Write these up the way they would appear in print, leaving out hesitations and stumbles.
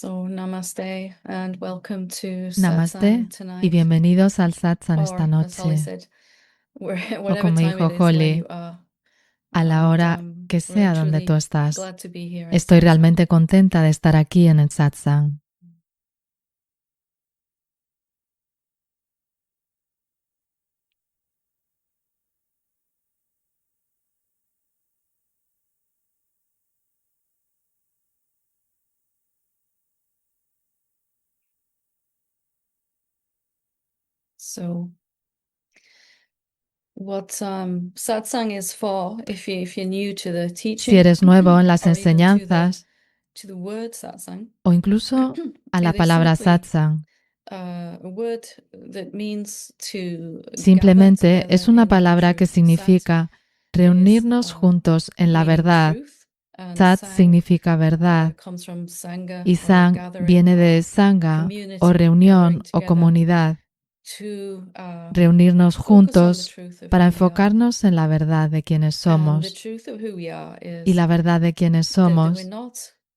Namaste and welcome to Namaste Satsang y tonight, bienvenidos al satsang esta or as Holly noche, said, o whatever como time dijo it is where you Holly, are. a la And hora que we're sea donde tú truly estás. glad to be here at Estoy Satsang. realmente contenta de estar aquí en el satsang. So, what Satsang is for, if you're new to the Si teaching, eres nuevo en las or even enseñanzas to the word Satsang, o incluso a la it is palabra simply satsang, a word that means to gather simplemente es together una in one palabra que truth. Sat significa is reunirnos juntos en la meaning verdad. truth, and Sat sang significa verdad comes from sangha y or sang gathering viene de or sangha o community, gathering reunión o together comunidad. to Reunirnos focus on the juntos truth of para who we are. enfocarnos en la verdad de quienes And the somos. truth of who we are Y is la verdad de quienes that we're somos not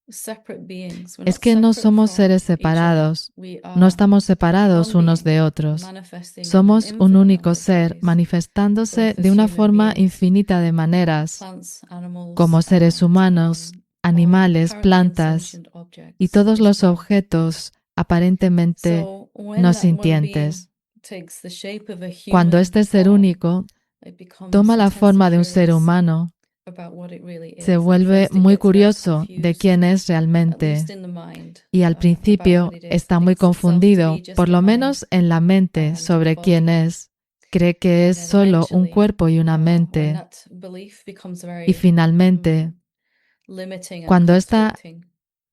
separate beings. We're es not que no separate somos from seres each other. separados, We no are estamos separados one unos de being otros. manifesting in an Somos un infinite único number of ser ways, manifestándose both de as una human forma beings, infinita de maneras, plants, animals, como seres humanos, all animales, apparently plantas insentient y objects todos as los well. objetos aparentemente So when no that one being sintientes. takes the shape of a Cuando human este ser form, único it becomes toma la intensely forma de un ser curious humano, about what it really se is. At vuelve first it muy gets very curioso de confused, quién es at least realmente. in the mind, Y al about what principio it is. está muy Thinks itself to be confundido, just por a lo mind menos en la mente, and a sobre quién body. es. Cree que es And then solo un eventually, cuerpo y una when mente. that belief becomes Y very finalmente, limiting and cuando esta constricting, it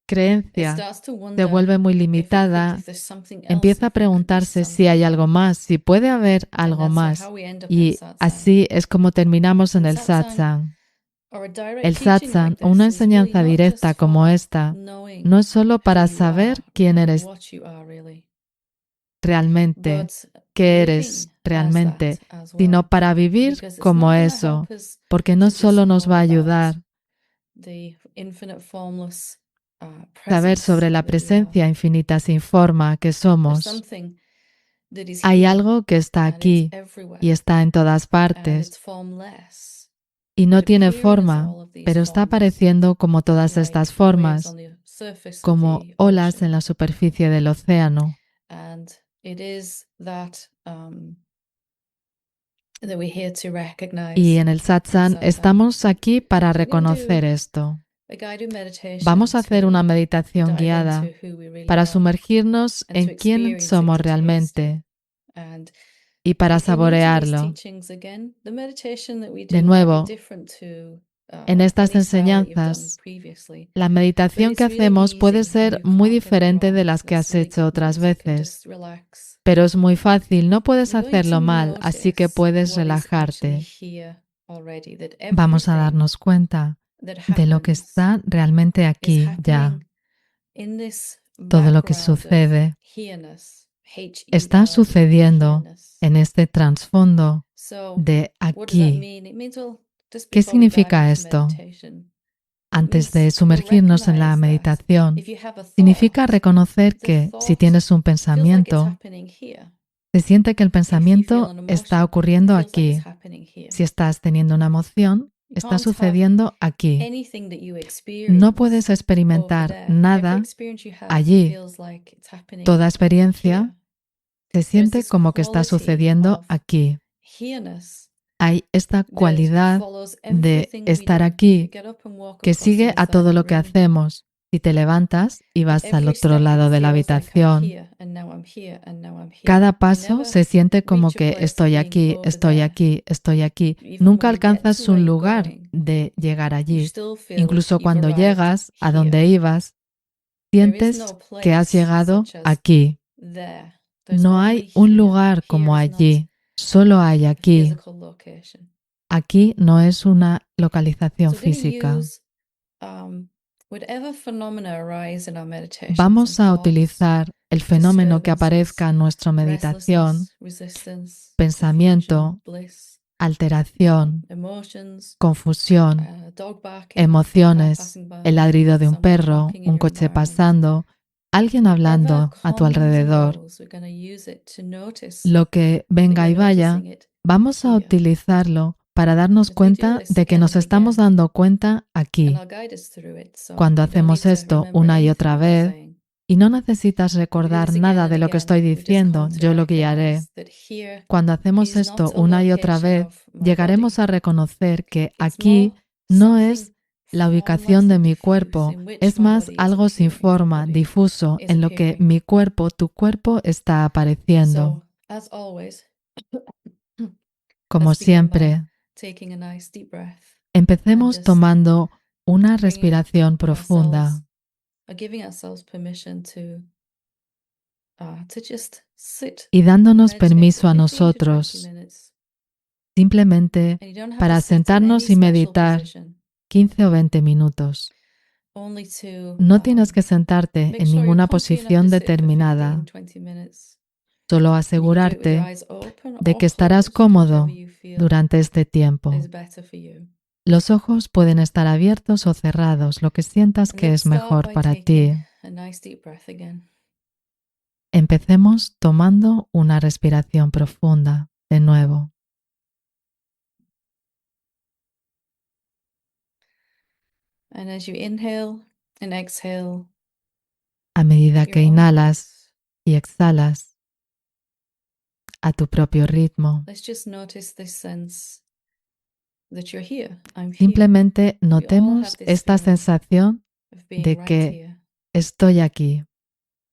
creencia starts to se wonder vuelve muy if limitada, there's something else, empieza a if there could be preguntarse si hay something algo más, else. si puede haber And algo that's how más. we end up in Y satsang. así es como terminamos en And el satsang, satsang. or a direct El teaching satsang like o una this, is really enseñanza not just directa como for esta knowing no es solo who para you are saber quién and eres what you are really, realmente, but qué living eres as that realmente, as sino well. para vivir Because it's como not going to eso, help us porque to no just solo nos know va a about ayudar the infinite formless saber presence sobre la that we are. presencia infinita sin forma que There's somos. something that is Hay here algo que está and it's aquí everywhere y está en todas and partes it's formless, y no but tiene appearing as forma, all of these pero está forms, apareciendo como todas like estas waves formas, on the surface of como the olas en ocean. la superficie del océano. And it is that that we're here to Y recognize en el in satsang satsang. estamos aquí para So we're going to reconocer do esto. a guided meditation Vamos a hacer una to meditación dive guiada into who we really para are sumergirnos and en to quién experience it, somos to taste it. realmente And y para if you're new to these saborearlo. teachings, again, the meditation that we De do might be nuevo, different to en estas any style that you've done enseñanzas, previously. la But meditación que it's really hacemos puede easy and ser you muy can't get it diferente de wrong. las que That's has really hecho otras good. You can veces, just relax. pero es muy fácil, no puedes We're going to hacerlo mal, así que notice puedes what is actually relajarte. here already, that Vamos a everything darnos cuenta that de lo que happens está realmente is aquí ya. happening in this Todo lo que background of sucede here-ness, está H-E-R-E, sucediendo here-ness. en este trasfondo So, de what does that aquí. mean? It means, well, just ¿Qué before we dive significa into esto? meditation, it Antes de means we'll sumergirnos en la recognize that meditación, if you have a significa thought, reconocer the que si thought tienes un feels like it's pensamiento, happening here. se siente que el If you feel pensamiento an está emotion, it ocurriendo feels like it's aquí. happening here. Si estás teniendo una emoción, You está can't have sucediendo aquí. anything that you No experience puedes over experimentar there. Every nada experience you have allí. feels like it's happening Toda experiencia here. se siente como que está sucediendo aquí. Here-ness Hay esta that cualidad follows de everything we estar do. If you aquí get up and walk que across the sigue other a side of todo the lo que room, hacemos. Si te levantas y that vas al every otro step it lado de la feels like I'm habitación, here and now I'm here and now I'm here. cada You paso never se siente como reach a que place of estoy being aquí, over estoy there. aquí, estoy aquí. Even Nunca when you get alcanzas to where un you're lugar going, de llegar you allí. still feel Incluso you've cuando arrived llegas a here. donde ibas, There is sientes no que has place llegado such as aquí. there. There's No only hay un here. lugar como Here is not allí, solo hay a aquí. physical location. Aquí no es una localización So we're going to física. use whatever phenomena arise in our meditations, Vamos and a thoughts, utilizar el fenómeno que aparezca en nuestra meditación, restlessness, resistance, pensamiento, confusion, bliss, alteración, emotions, confusión, dog barking, a car emociones, passing by, el ladrido de un someone perro, walking in un your coche environment, pasando, alguien whatever hablando a tu comes and alrededor, goes, we're going to use it to notice lo que that venga you're y vaya, noticing it vamos a here. utilizarlo para darnos Because we do cuenta this de que again nos and estamos again, dando cuenta and aquí. I'll guide us through it. So Cuando you don't need hacemos to esto remember una y anything otra I'm vez, saying. y no necesitas We do recordar this again nada and de lo que again. estoy We just diciendo, come to yo lo guiaré. recognize that here Cuando hacemos is not esto a una y otra location vez, of my llegaremos body. a reconocer que It's aquí more no es something la ubicación formless de and mi diffuse cuerpo, in which es my más body is algo sin appearing, your forma, body difuso, is en lo que appearing. mi cuerpo, tu cuerpo está apareciendo. So, as always, Como let's begin by siempre, taking a nice deep breath and empecemos just tomando una bringing respiración profunda ourselves, or giving ourselves permission to just sit y and dándonos meditate for permiso a 15 to 20 nosotros minutes. simplemente And you don't have to para sit in any sentarnos y special meditar position, 15 o 20 minutos. only to No tienes que sentarte make en sure you're ninguna comfy enough posición to sit for 15, determinada, 20 minutes. solo And you can do it with your asegurarte eyes open de or que estarás closed, whichever cómodo you feel durante este tiempo. is better for you. Los ojos pueden estar abiertos o cerrados, lo que sientas And que let's es start mejor by para taking ti. a nice deep breath again. Empecemos tomando una respiración profunda de nuevo. And as you inhale and exhale, A medida at que your own inhalas pace, y exhalas a tu propio ritmo, let's just notice this sense that you're here. I'm here. simplemente We all have notemos this esta feeling sensación of being de right que here. estoy aquí.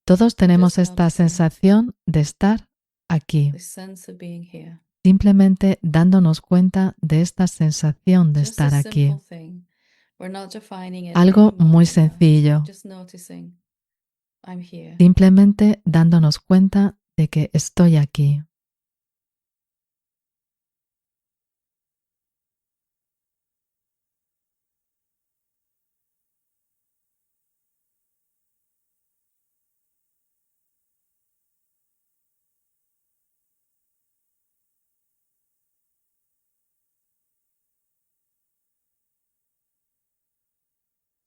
Todos tenemos Just esta noticing sensación de estar aquí, this sense of being here. simplemente dándonos cuenta de esta sensación de Just estar a aquí. simple thing. We're not defining it Algo any more muy than that. sencillo, Just noticing I'm here. simplemente dándonos cuenta de que estoy aquí.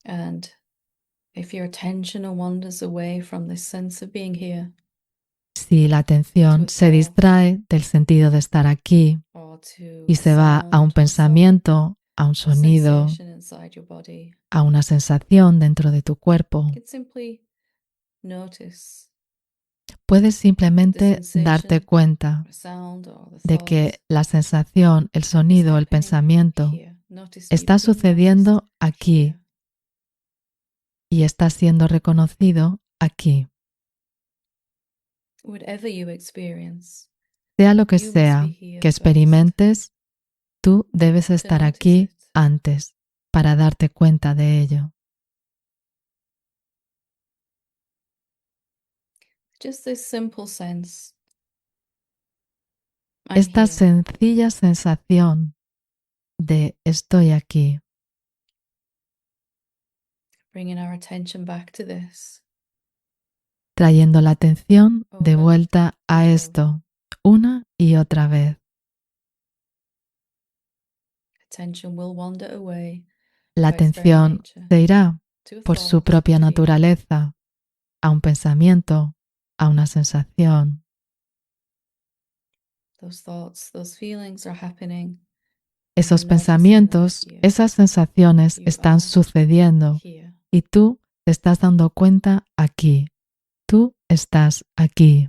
And if your attention wanders away from this sense of being here, Si la atención se distrae del sentido de estar aquí or to y a se va a un sound or some pensamiento, a un sonido, sensation inside your body, a una sensación dentro de tu cuerpo, you can simply notice puedes the simplemente darte sensation, cuenta the sound, or the de thought que la sensación, el is sonido, el happening pensamiento here. Notice está you've been sucediendo noticed aquí here. y está siendo reconocido aquí. Whatever you experience, Sea lo que you must be sea here que first experimentes, tú debes to estar notice aquí it. antes para darte cuenta de ello. Just this simple sense. I'm Esta here. sencilla sensación de estoy aquí, Bringing our attention back to this. trayendo la atención de Over vuelta a and over. esto una y otra vez. Attention will wander away La by its very atención nature se irá to a por su thought, propia a feeling. naturaleza a un pensamiento, a una sensación. Those thoughts, those feelings are happening. Esos You're noticing them pensamientos, here. esas sensaciones You están are sucediendo here. y tú te estás dando cuenta aquí. Tú estás aquí.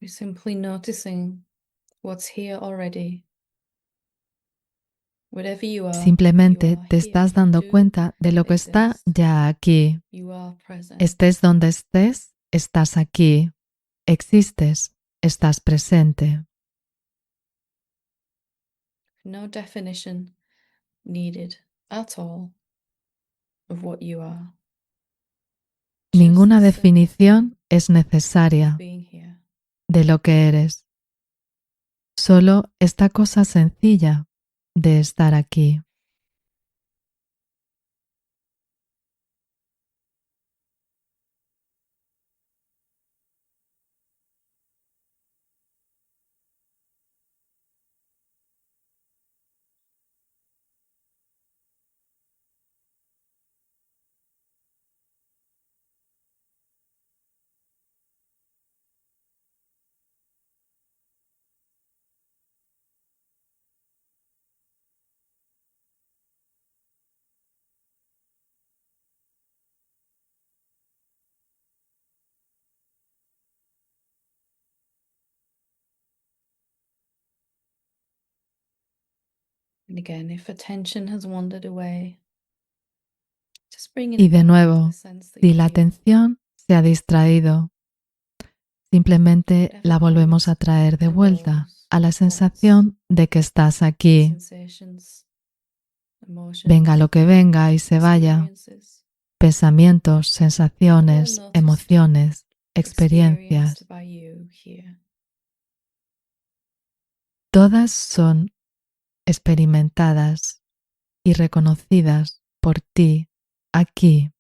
You're simply noticing what's here already. Whatever you Simplemente are te here. estás You dando do cuenta de lo que está exist. ya aquí. You are present. Estés donde estés, estás aquí. Existes, estás presente. No definition needed at all of what you are. Ninguna Just the simple definición es thing of necesaria being here. de lo que eres. Solo esta cosa sencilla de estar aquí. And again, if attention has wandered away, just bringing Y it de back to the nuevo, sense that si you're la here. atención se ha distraído, simplemente Whatever la volvemos a thoughts traer de vuelta arose, a la thoughts, sensación de que estás aquí. sensations, Venga lo emotions, que venga y se vaya. experiences, Pensamientos, all sensaciones, noticed, emociones, experiencias. experienced by you here. Todas son experimentadas y reconocidas por ti aquí.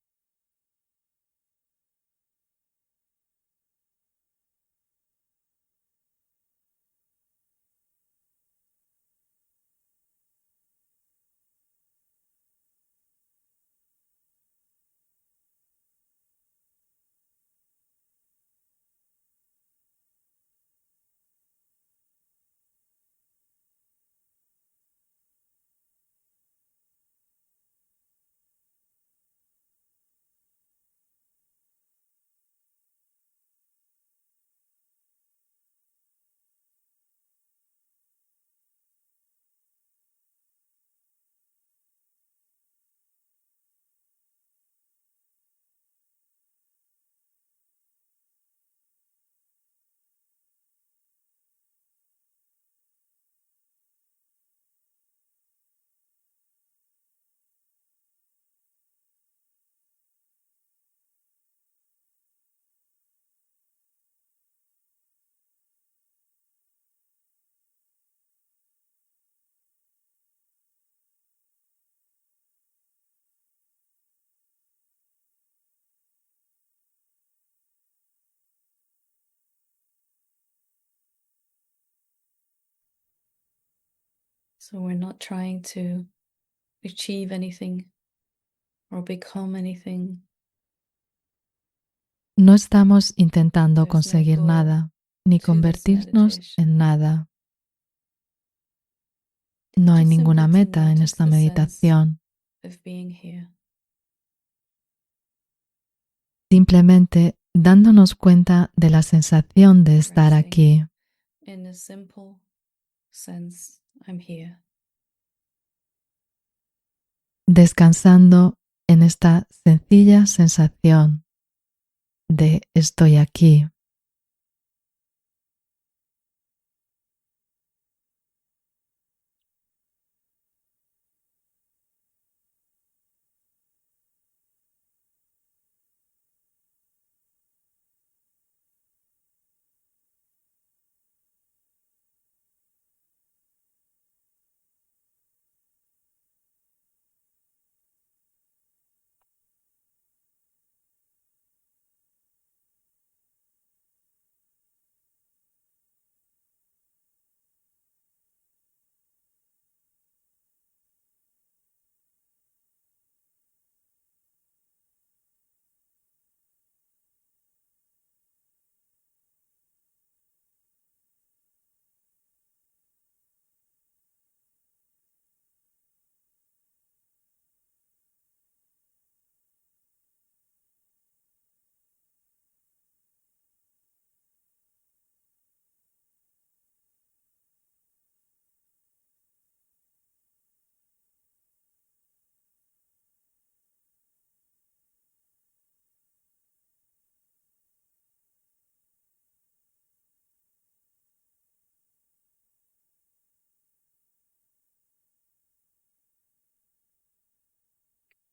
So we're not trying to achieve anything or become anything. No estamos intentando There's no conseguir goal nada, ni to this convertirnos meditation. en nada. No hay Just ninguna simply to meta en notice esta the sense meditación. of being here. Simplemente dándonos cuenta de la sensación de estar Resting aquí. in a simple sense, I'm here. Descansando en esta sencilla sensación de estoy aquí.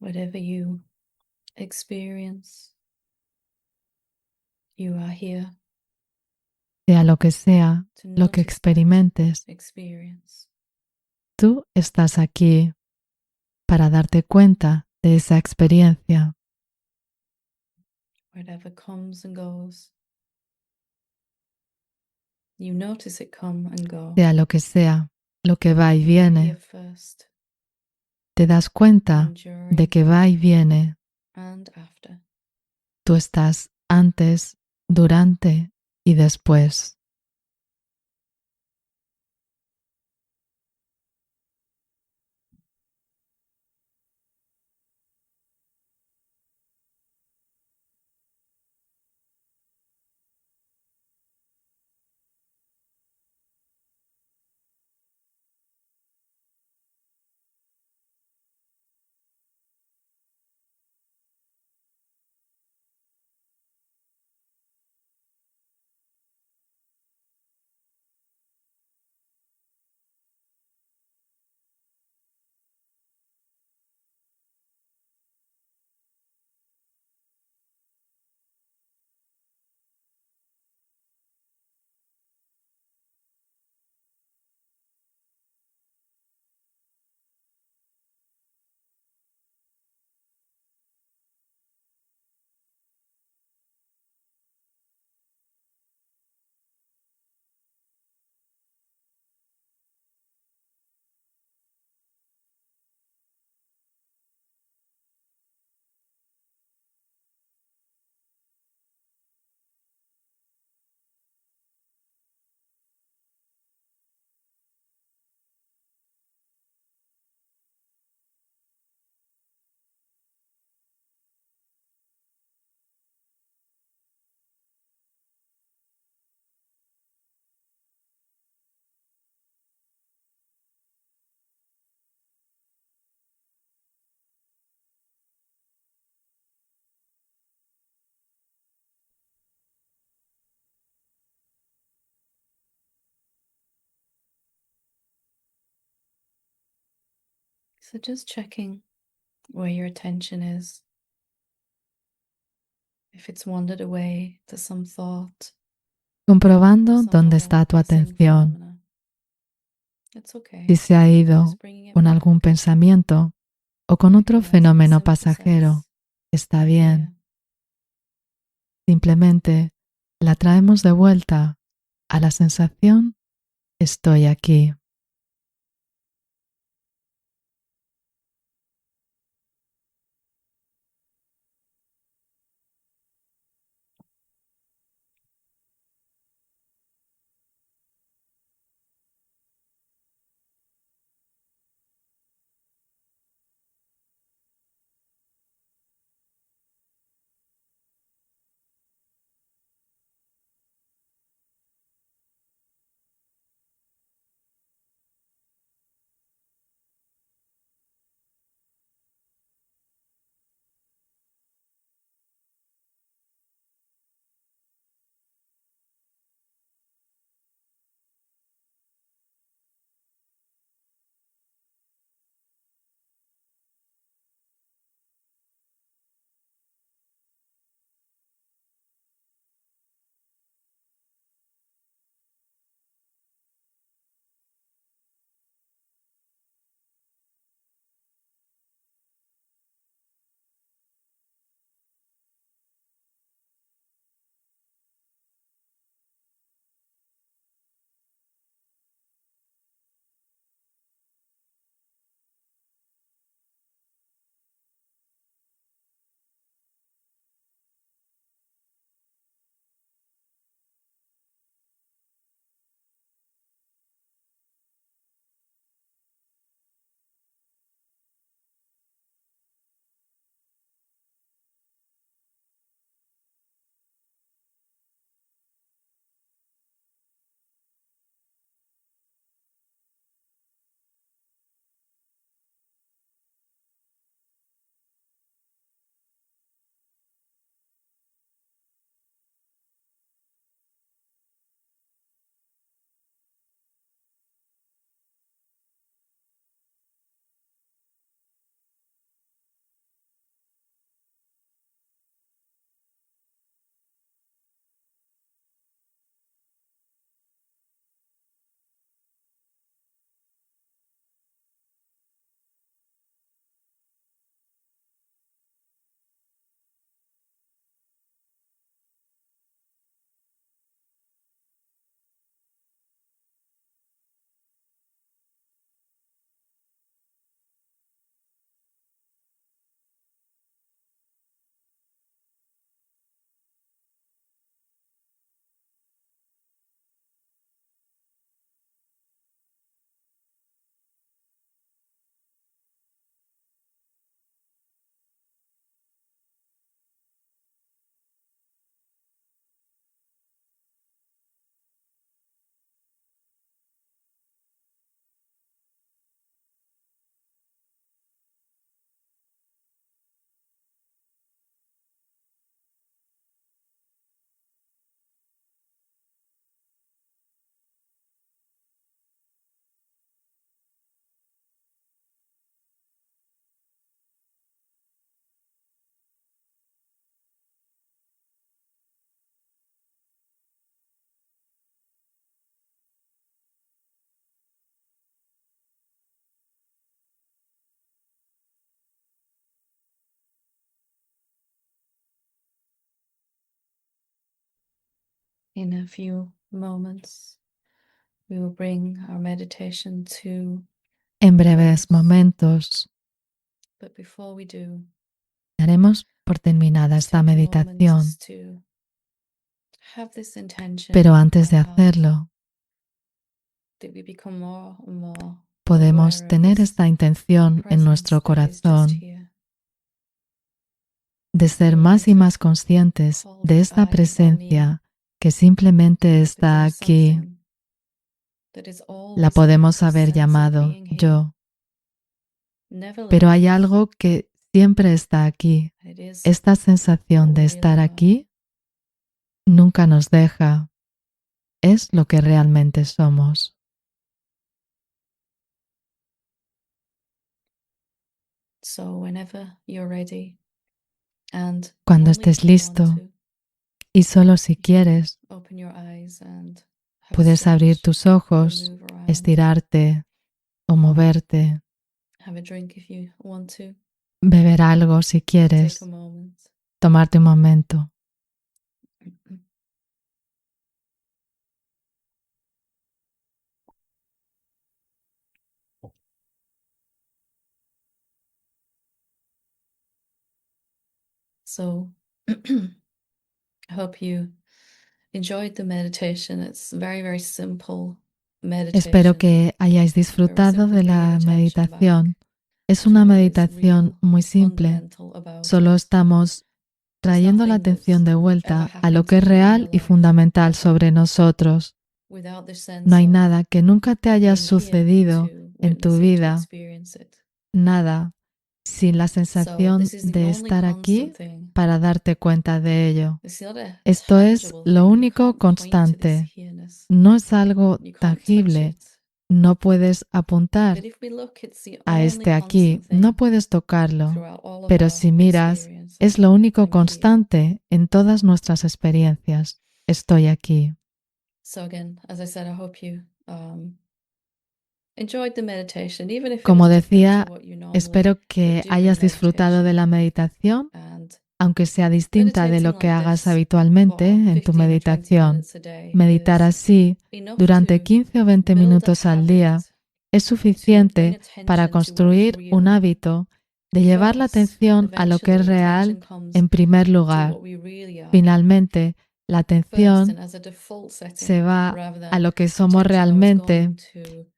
Whatever you experience, you are here Sea lo que sea to lo que notice that experimentes, experience. tú estás aquí para darte cuenta de esa experiencia. Whatever comes and goes, you notice it come and go. Sea lo que sea lo que va y You are here viene, first te das cuenta and de during que va y viene. and after. Tú estás antes, durante y después. So just checking where your attention is. If it's wandered away to some thought, Comprobando some dónde other está tu present atención. phenomena. It's Si okay. se ha ido Just bringing it con back. algún pensamiento o con otro Recognizing the fenómeno simple pasajero, sense está here. bien. Simplemente la traemos de vuelta a la sensación estoy aquí. In a few moments, we will bring our meditation to En breves momentos but before we do, daremos por terminada let's esta take a moment meditación, just to have this intention pero antes in de our heart hacerlo that we become more and more podemos aware of tener this esta intención en presence nuestro that is just corazón here. de ser más y más conscientes de esta presencia que simplemente But está there's aquí. something that is La always here, podemos this haber sense of llamado being here, yo, never pero hay leaves, algo que siempre está aquí. and it is Esta sensación what de we estar really are. aquí nunca nos deja. Es lo que realmente somos. So whenever you're ready and Cuando only estés if you want listo, to, y solo si you can quieres, open your eyes and have a puedes abrir stretch tus or ojos, move around, estirarte o moverte, have a drink if you want to, beber algo si take a quieres, moment. tomarte un momento. So I hope you enjoyed the meditation. It's very, very simple Espero meditation. que hayáis Very disfrutado simple de bringing la attention back meditación. Es to una what is meditación real, muy simple. fundamental about Solo it. estamos There's trayendo la nothing that's atención de ever vuelta a lo happened que es to you in real your y life fundamental sobre nosotros. without the No sense hay of nada que nunca te haya being here sucedido to en tu witness it, to vida, experience it. nada, sin la So sensación this is the de only estar aquí constant thing. para darte cuenta de ello. It's not a Esto es tangible lo thing. You único can't point to this constante. here-ness. No es algo You can't touch tangible. it. No puedes apuntar But if we look, it's the a only este aquí. constant thing No puedes tocarlo. throughout all of Pero our si miras, experiences. es lo único I'm here. constante en todas nuestras experiencias. Estoy aquí. So again, as I said, I hope you enjoyed the meditation, even if it Como was different decía, to what you normally espero would que do in hayas disfrutado de meditation. la meditación, And aunque sea distinta de lo meditating que like hagas this habitualmente for en tu 15 or 20 meditación. minutes a day Meditar is así enough durante to 15 o 20 build a minutos al día habit, es to bring suficiente para attention to what is construir un real. hábito de llevar la First, atención a lo que es eventually, real attention comes en primer to lugar. what we really are. Finalmente, la First, atención and as a default setting, se va rather a than lo que somos attention always realmente going to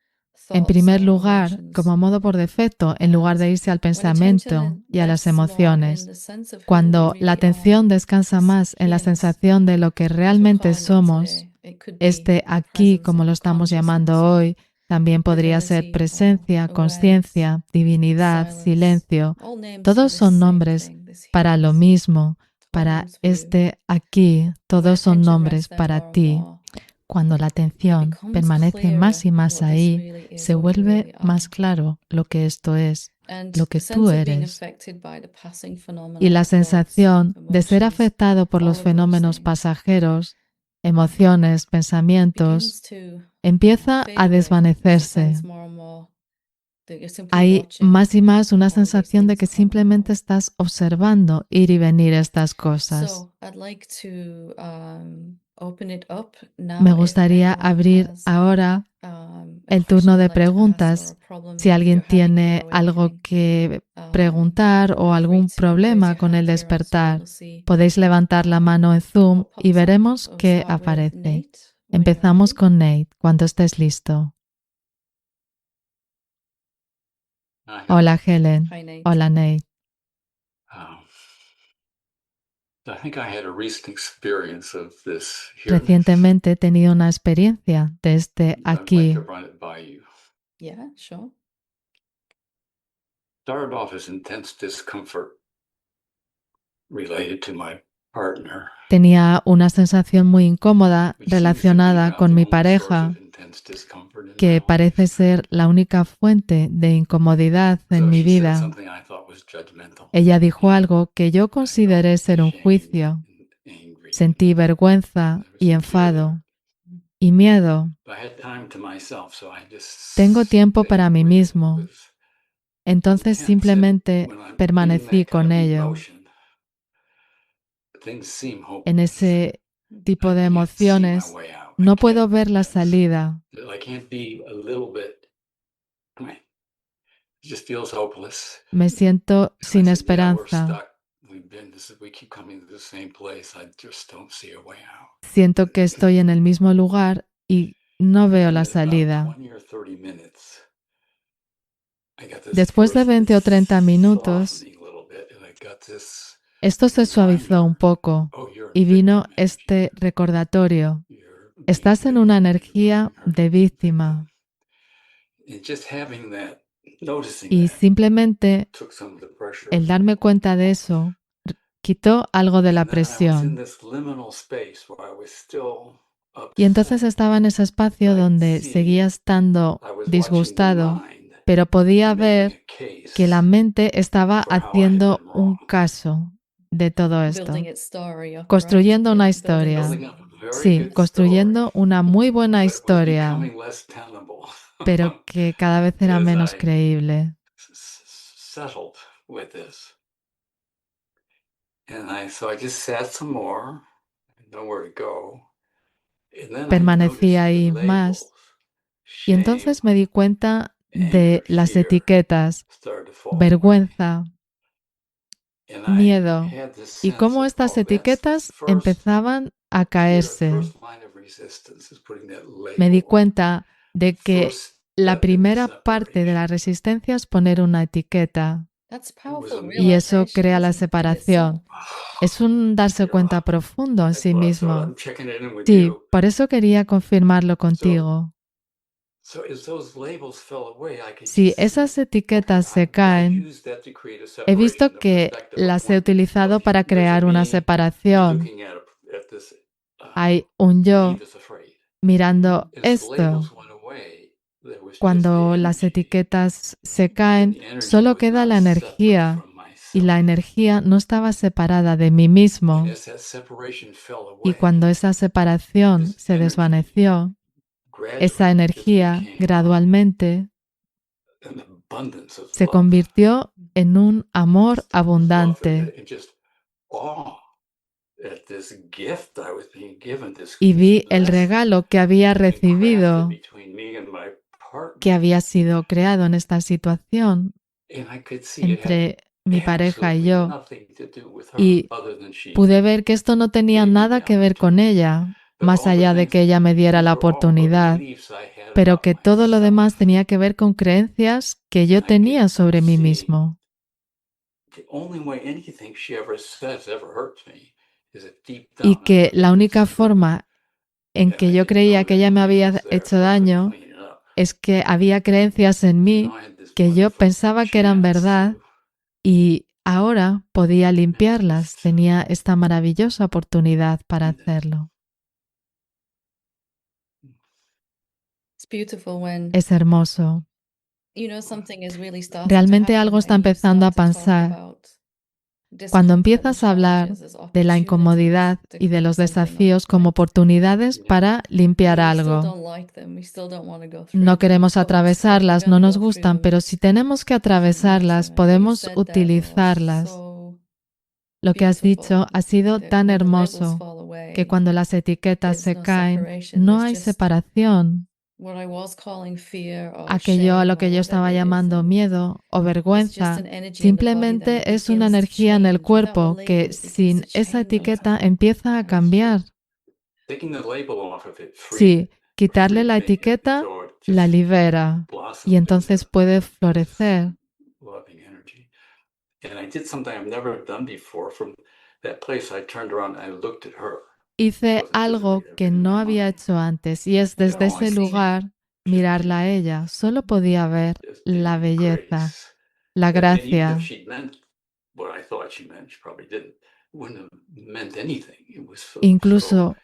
en thoughts primer or lugar, emotions. como modo por defecto, en lugar And de irse al when pensamiento attention y a las rests more in emociones. the sense of who we Cuando la really are, atención descansa this más en la here-ness, sensación de lo que as we're realmente calling it somos, today, it could be este the aquí, presence como of lo estamos llamando consciousness, hoy, también podría ser divinity, or presencia, awareness, conciencia, divinidad, silence, silencio. all names for Todos this son same nombres thing, this para lo here-ness, mismo, all para names for you. este aquí. When Todos son attention nombres rests there para more and ti. more, Cuando la it atención becomes permanece más clearer y más what this ahí, really is, se what we vuelve really más are. claro lo que esto es, And lo que the tú sense of being eres. affected by the passing phenomena Y la of thoughts, sensación de ser emotions, afectado por all los of those fenómenos things pasajeros, emociones, pensamientos, begins to empieza fade a away. There's a desvanecerse. sense more and more that you're simply Hay watching más y más una all of these sensación de things que come and simplemente go. estás observando ir y venir estas cosas. So I'd like to open it up now Me if gustaría anyone abrir has ahora a el question turno they'd de like to ask or preguntas. a problem Si alguien you're having with tiene algo awakening. que preguntar o Feel free algún to raise problema your con el hand here on Zoom. despertar, We'll see podéis levantar la mano en Zoom what y pops up. veremos We'll qué start with aparece. Nate when you're Empezamos ready. con Nate, cuando estés listo. Hola Helen. Hi, Nate. Hola Nate. I think I had a recent experience of this here. Recientemente he tenido una experiencia de este I'd like aquí. to run it by you. Yeah, sure. Started off as intense discomfort related to my partner. Tenía una sensación muy incómoda which seems to be relacionada about con the mi only source pareja, of intense discomfort in my que life. parece ser la única fuente de incomodidad So en mi she said vida. something I thought was judgmental. Ella dijo algo que yo I consideré felt ser un ashamed juicio. and angry. Sentí vergüenza There was y some fear there. enfado y miedo. But I had time to myself, so I just Tengo tiempo stayed para mí with it mismo. with Entonces intense. simplemente When I'm feeling permanecí that kind con of ello. emotion, things seem hopeless. En ese tipo I de can't see my emociones, way out. I no can't puedo ver la that's salida. I can't be a little bit I mean, it just feels hopeless. Me siento And I sin said, "Yeah, we're esperanza. stuck. We keep coming to the same place. I just don't see a way out." Siento que estoy en el mismo lugar y no veo And la in about salida. 20 or 30 minutes, I got this Después de first 20 o 30 minutos, softening a little bit, and I got this esto se suavizó un poco oh, you're y in vino victim energy. este recordatorio. You're being Estás en una victim. energía You're being de hurt. víctima And just having that, noticing y that, simplemente took some of the pressure el darme cuenta de eso quitó algo de la And then I was in presión. this liminal space where I was still Y entonces upset. estaba en ese espacio donde seguía estando I was watching the disgustado, mind pero podía making ver a case que la mente estaba for how I had haciendo been un wrong. caso de todo esto, Building its story up, right? construyendo una Yeah, building its historia. Building up a very Sí, good construyendo story, una muy buena but it was historia, becoming less tenable pero que cada vez era as menos I creíble. settled with this. So I just sat some more, nowhere to go. And then I Permanecí noticed the ahí labels, más y shame, entonces me di cuenta de anger, las fear, etiquetas, started to fall away. vergüenza, And I miedo, had this y sense cómo of, estas oh, that's the etiquetas first empezaban a fear, caerse. first line of resistance is putting that Me di label. cuenta de que First la step in the primera parte de separation. la resistencia es poner una etiqueta That's It was powerful a- y eso crea la realization in separación. itself. Es un darse cuenta profundo en That's sí what I thought. mismo. I'm checking it in with Sí, you. por eso quería confirmarlo contigo. So as those labels fell away, I could Si just see, esas etiquetas okay, se caen, used that to create a he separation, visto a que perspective, a las he point utilizado of view. para There's a crear una me separación. looking at this, Hay un me yo that's afraid. mirando As the esto. labels went away, there was just Cuando the las energy, etiquetas se and caen, the energy solo was queda not la separate energía from y la myself. energía no estaba separada de mí And mismo. as that separation fell Y away, cuando esa separación this se energy desvaneció, gradually esa just energía became gradualmente an abundance of se love. convirtió en un amor Love abundante. and just awe at this gift I was being given, Y vi el blessing regalo que había had been crafted recibido, between me and my partner. que había sido creado en esta situación And I could see it had entre mi pareja y absolutely yo. nothing to do with her, Y other than she pude ver que esto no tenía gave me nada the que ver con opportunity. ella, But más all the allá de things, que ella me diera these la were all oportunidad, beliefs I had pero about que todo lo demás myself. tenía que ver con creencias que yo And I tenía could sobre mí see mismo. the only way anything she ever says ever hurts me is if deep Y down I que know la that única it's true. forma en And que I yo didn't know creía que that ella me belief había was there, hecho so I couldn't daño clean it up. es que había creencias en So mí now I had this que yo wonderful pensaba que eran chance verdad to y ahora podía limpiarlas. Tenía esta maravillosa oportunidad para hacerlo. It's beautiful when Es hermoso. something is really starting Realmente to algo happen está and you empezando a start to talk pasar. about Cuando discomfort and empiezas a hablar challenges as de la opportunities incomodidad to y de clean los something up, desafíos como right? oportunidades Yeah. para limpiar And we still algo. don't like them, we still don't want to go through No them, queremos but we're atravesarlas, no gonna nos go through gustan, them. pero si tenemos que If we need atravesarlas, to. What you podemos said there was utilizarlas. so Lo que has dicho beautiful, ha sido that tan when the labels hermoso fall away, que cuando las etiquetas there's se no caen, separation, no there's hay just separación. what I was calling fear or Aquello a shame lo que or yo whatever estaba it is, llamando and miedo o it's just vergüenza, an energy in the body that simplemente es una begins to energía en el change. Without the cuerpo label, que it begins sin to esa change. etiqueta empieza a That's true. cambiar. Taking the label off of it freed Sí, quitarle freed la me, etiqueta so it la just libera blossomed y entonces into puede this florecer. loving energy. And I did something I've never done before. From that place, I turned around and I looked at her. Hice Wasn't algo physically, que in no my había mind. hecho antes y es desde all I ese could lugar mirarla a ella. Solo podía ver Just la the belleza, grace. la And even if gracia. she'd meant what I thought she meant, she probably didn't. Wouldn't have meant anything. It was so Incluso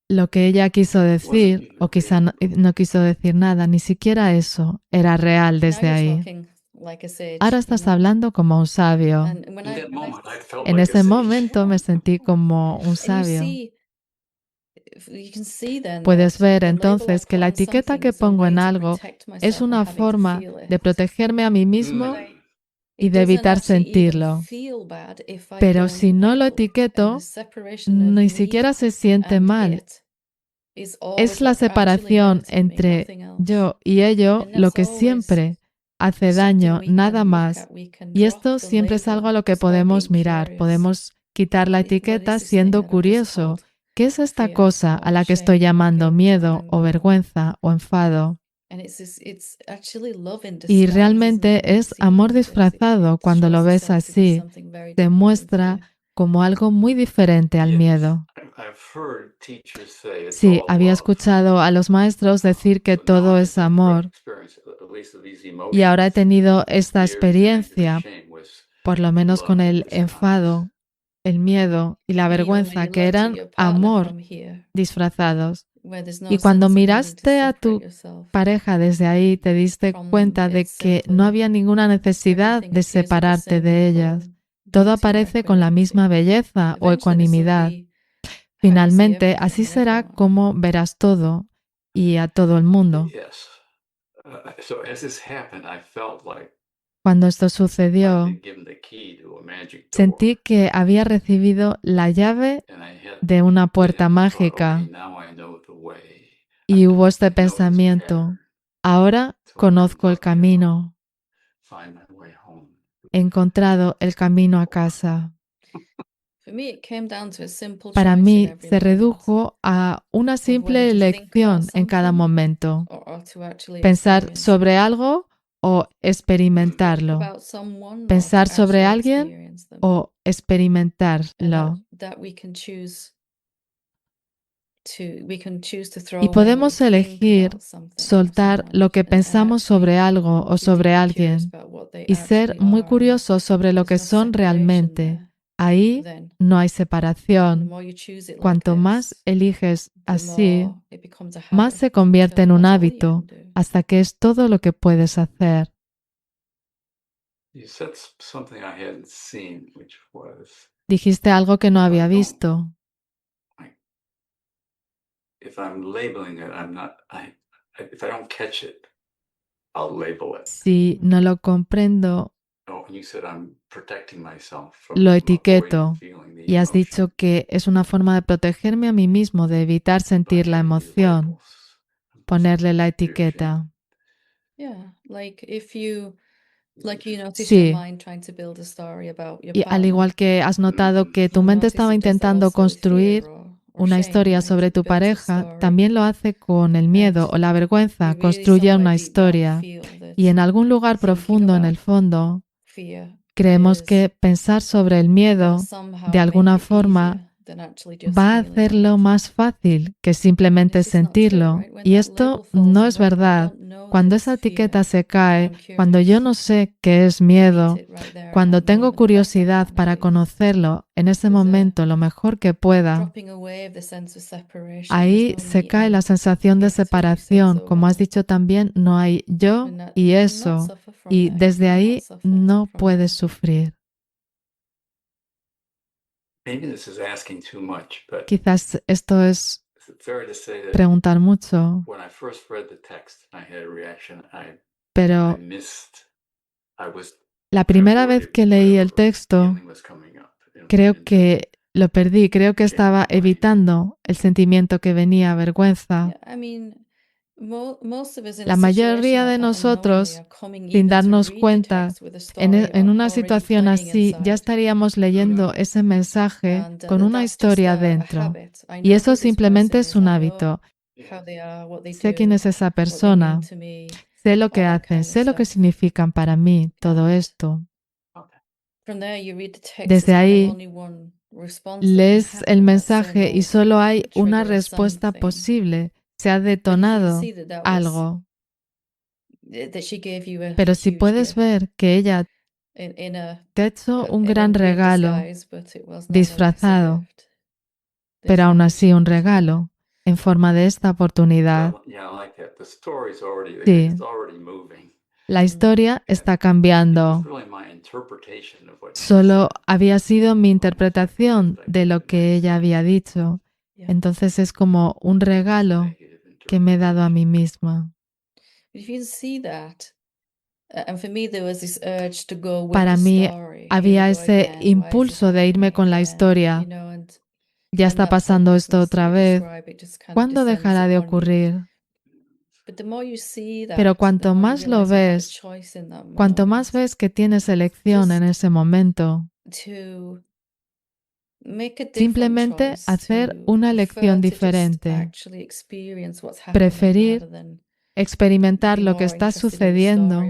lo que ella quiso decir, o quizá no quiso decir nada, ni siquiera eso era real Now desde you're ahí. talking like a sage, Ahora you estás know? hablando como un sabio. And when in I that moment, I felt En like a ese sage. momento me sentí como un and you sabio. see, you can see then Puedes that ver the label I entonces que put la on etiqueta something que is a pongo way en to algo protect es myself from una having to forma feel de it. protegerme a mí mismo Mm. y de evitar sentirlo. Pero si no lo etiqueto, ni siquiera se siente mal. Es la separación entre yo y ello lo que siempre hace daño, nada más. Y esto siempre es algo a lo que podemos mirar. Podemos quitar la etiqueta siendo curioso. ¿Qué es esta cosa a la que estoy llamando miedo o vergüenza o enfado? Y realmente es amor disfrazado cuando lo ves así. Te muestra como algo muy diferente al miedo. Sí, había escuchado a los maestros decir que todo es amor y ahora he tenido esta experiencia, por lo menos con el enfado, el miedo y la vergüenza, que eran amor disfrazados. Y cuando miraste a tu pareja desde ahí, te diste cuenta de que no había ninguna necesidad de separarte de ellas. Todo aparece con la misma belleza o ecuanimidad. Finalmente, así será como verás todo y a todo el mundo. Cuando esto sucedió, sentí que había recibido la llave de una puerta mágica y hubo este pensamiento: ahora conozco el camino, he encontrado el camino a casa. Para mí se redujo a una simple elección en cada momento: pensar sobre algo o experimentarlo, pensar sobre alguien o experimentarlo. Y podemos elegir soltar lo que pensamos sobre algo o sobre alguien y ser muy curiosos sobre lo que son realmente. Ahí no hay separación. Cuanto más eliges así, más se convierte en un hábito, hasta que es todo lo que puedes hacer. Dijiste algo que no había visto. Si no lo comprendo, lo etiqueto. Y has dicho que es una forma de protegerme a mí mismo, de evitar sentir la emoción, ponerle la etiqueta. Sí. Y al igual que has notado que tu mente estaba intentando construir una historia sobre tu pareja, también lo hace con el miedo o la vergüenza, construye una historia. Y en algún lugar profundo, en el fondo, creemos que pensar sobre el miedo de alguna forma va a hacerlo más fácil que simplemente sentirlo. Y esto no es verdad. Cuando esa etiqueta se cae, cuando yo no sé qué es miedo, cuando tengo curiosidad para conocerlo en ese momento lo mejor que pueda, ahí se cae la sensación de separación. Como has dicho también, no hay yo y eso. Y desde ahí no puedes sufrir. Quizás esto es preguntar mucho, pero la primera vez que leí el texto, creo que lo perdí, creo que estaba evitando el sentimiento que venía, vergüenza. La mayoría de nosotros, sin darnos cuenta, en una situación así, ya estaríamos leyendo ese mensaje con una historia dentro. Y eso simplemente es un hábito. Sé quién es esa persona, sé lo que hacen, sé lo que significan para mí todo esto. Desde ahí lees el mensaje y solo hay una respuesta posible. Se ha detonado algo. Pero si puedes ver que ella te ha hecho un gran regalo disfrazado, pero aún así un regalo en forma de esta oportunidad. Sí, la historia está cambiando. Solo había sido mi interpretación de lo que ella había dicho. Entonces es como un regalo que me he dado a mí misma. Para mí había ese impulso de irme con la historia. Ya está pasando esto otra vez. ¿Cuándo dejará de ocurrir? Pero cuanto más lo ves, cuanto más ves que tienes elección en ese momento, simplemente hacer una elección diferente, preferir experimentar lo que está sucediendo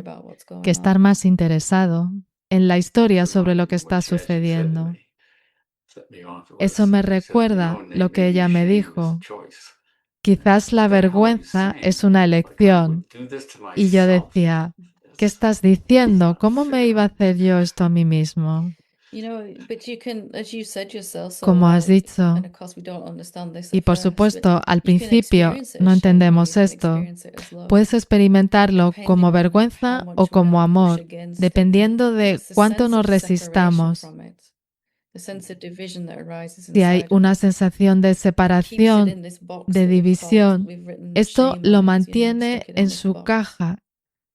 que estar más interesado en la historia sobre lo que está sucediendo. Eso me recuerda lo que ella me dijo. Quizás la vergüenza es una elección. Y yo decía, ¿qué estás diciendo? ¿Cómo me iba a hacer yo esto a mí mismo? Como has dicho, y por supuesto, al principio no entendemos esto. Puedes experimentarlo como vergüenza o como amor, dependiendo de cuánto nos resistamos. Si hay una sensación de separación, de división, esto lo mantiene en su caja,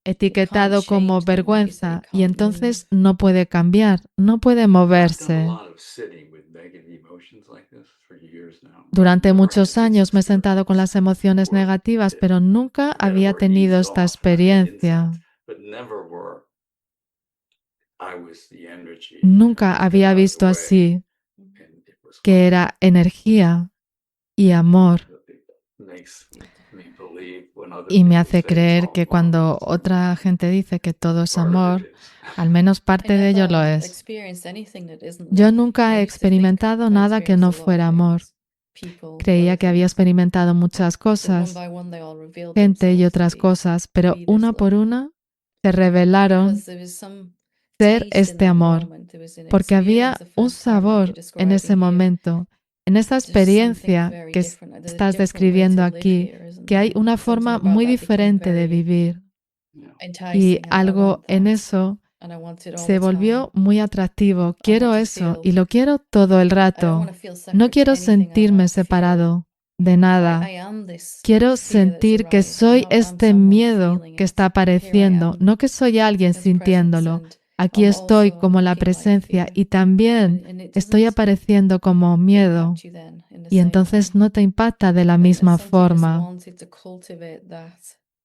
etiquetado como vergüenza, y entonces no puede cambiar, no puede moverse. Durante muchos años me he sentado con las emociones negativas, pero nunca había tenido esta experiencia. Nunca había visto así, que era energía y amor. Y me hace creer que cuando otra gente dice que todo es amor, al menos parte de ello lo es. Yo nunca he experimentado nada que no fuera amor. Creía que había experimentado muchas cosas, gente y otras cosas, pero una por una se revelaron ser este amor, porque había un sabor en ese momento, en esa experiencia que estás describiendo aquí, que hay una forma muy diferente de vivir. Y algo en eso se volvió muy atractivo. Quiero eso y lo quiero todo el rato. No quiero sentirme separado de nada. Quiero sentir que soy este miedo que está apareciendo, no que soy alguien sintiéndolo. Aquí estoy como la presencia y también estoy apareciendo como miedo. Y entonces no te impacta de la misma forma.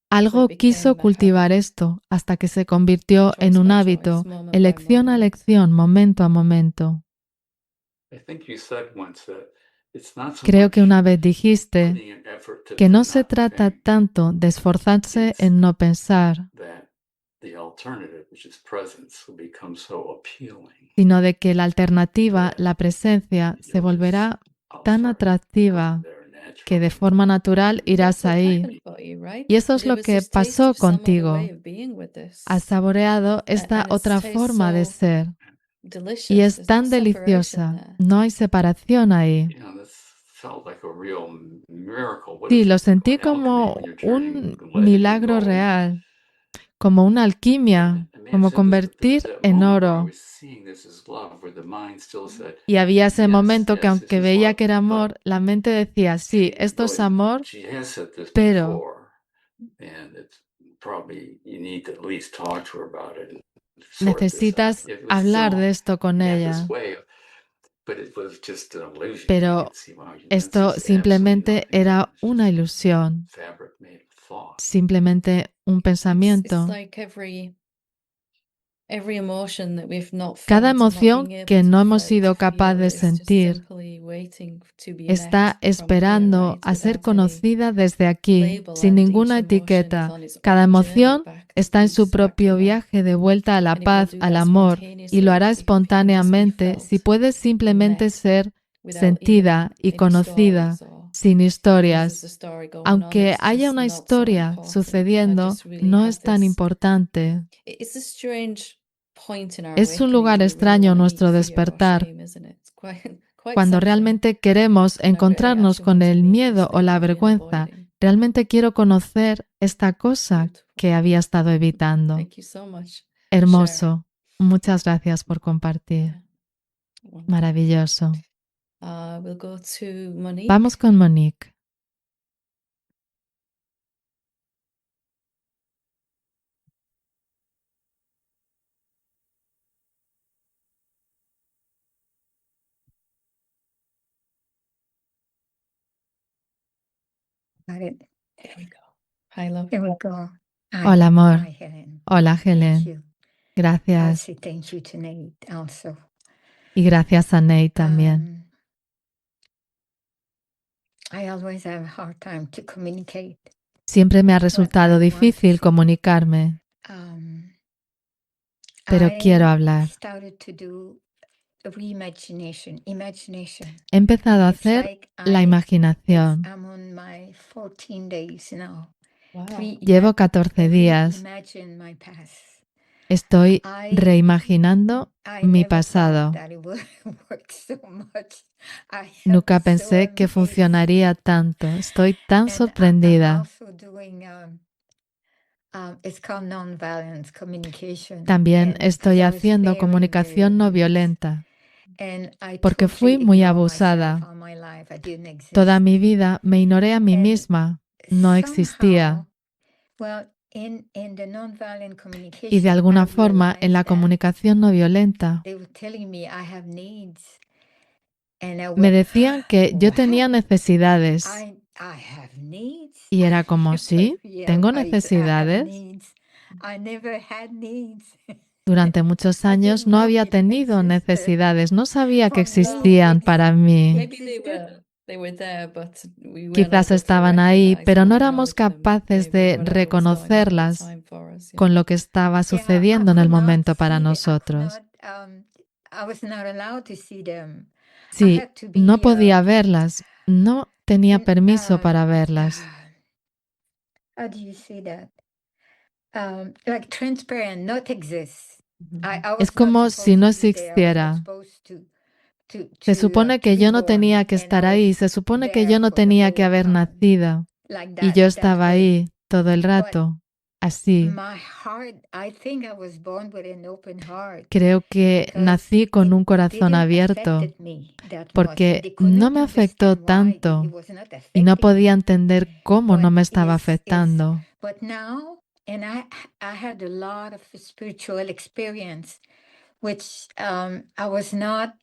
Algo quiso cultivar esto hasta que se convirtió en un hábito, elección a elección, momento a momento. Creo que una vez dijiste que no se trata tanto de esforzarse en no pensar, sino de que la alternativa, la presencia, se volverá tan atractiva que de forma natural irás ahí. Y eso es lo que pasó contigo. Has saboreado esta otra forma de ser. Y es tan deliciosa. No hay separación ahí. Sí, lo sentí como un milagro real, como una alquimia, como convertir en oro. Y había ese momento que aunque veía que era amor, la mente decía, sí, esto es amor, pero necesitas hablar de esto con ella. Pero esto simplemente era una ilusión, simplemente un pensamiento. Cada emoción que no hemos sido capaces de sentir está esperando a ser conocida desde aquí, sin ninguna etiqueta. Cada emoción está en su propio viaje de vuelta a la paz, al amor, y lo hará espontáneamente si puede simplemente ser sentida y conocida, sin historias. Aunque haya una historia sucediendo, no es tan importante. Es un lugar extraño nuestro despertar, cuando realmente queremos encontrarnos con el miedo o la vergüenza. Realmente quiero conocer esta cosa que había estado evitando. Hermoso. Muchas gracias por compartir. Maravilloso. Vamos con Monique. Got it. There we go. Hi, love. Here we go. Hola, amor. Hi, Helen. Hola, Thank Helen. you. I Gracias. say thank you to Nate also. Y gracias a Nate también. I always have a hard time to communicate. Siempre me ha resultado I want difícil to. comunicarme, pero quiero hablar. Started to do imagination. He empezado a It's hacer like la imaginación. I'm on my 14 days now. Wow. Llevo 14 días. Imagine my past. Estoy I reimaginando I mi never thought pasado. that it would work so much. I Nunca am so pensé que amazed. funcionaría tanto. Estoy tan And I'm sorprendida. also doing it's called nonviolence communication. También And estoy because I was haciendo very, comunicación no very abused. violenta, And I porque fui totally muy ignored myself abusada. all my life. I didn't exist. Toda mi vida me ignoré a mí And misma. No existía. somehow, well, in the nonviolent Y de communication, I alguna forma, en la realized that comunicación no violenta, they were telling me I have needs. And I me went, decían que yo tenía "What? necesidades. I have needs?" Y era como, sí, Yeah, tengo I have necesidades. needs. I never had needs. Durante muchos I años didn't no know había it tenido existed necesidades, no sabía que for me. existían para mí. Maybe Existed. they were there, but we weren't Quizás able to estaban ahí, recognize pero them, no éramos acknowledge them. capaces Maybe de whatever was going on at the reconocerlas time for us. Yeah. con lo que estaba Yeah, I sucediendo en el could not momento para see them. nosotros. I was not allowed to see them. I Sí, had to no be podía verlas, no tenía permiso para verlas. how do you say that? Like transparent, not exist. I was Es not como si supposed no to be there. I was not existiera. supposed Se supone to que be yo no born, tenía que and estar I ahí, was se supone que there yo no for the tenía que whole haber time, nacido. like Y that, yo that estaba way. ahí todo el But rato, así. my heart, I think I was born with an open heart Creo que because nací con it un corazón didn't abierto, affected me that much. porque They could no not me afectó understand why tanto it was not y no affecting podía me. entender cómo no But me estaba is afectando. but now, and I had a lot of spiritual experience, which I was not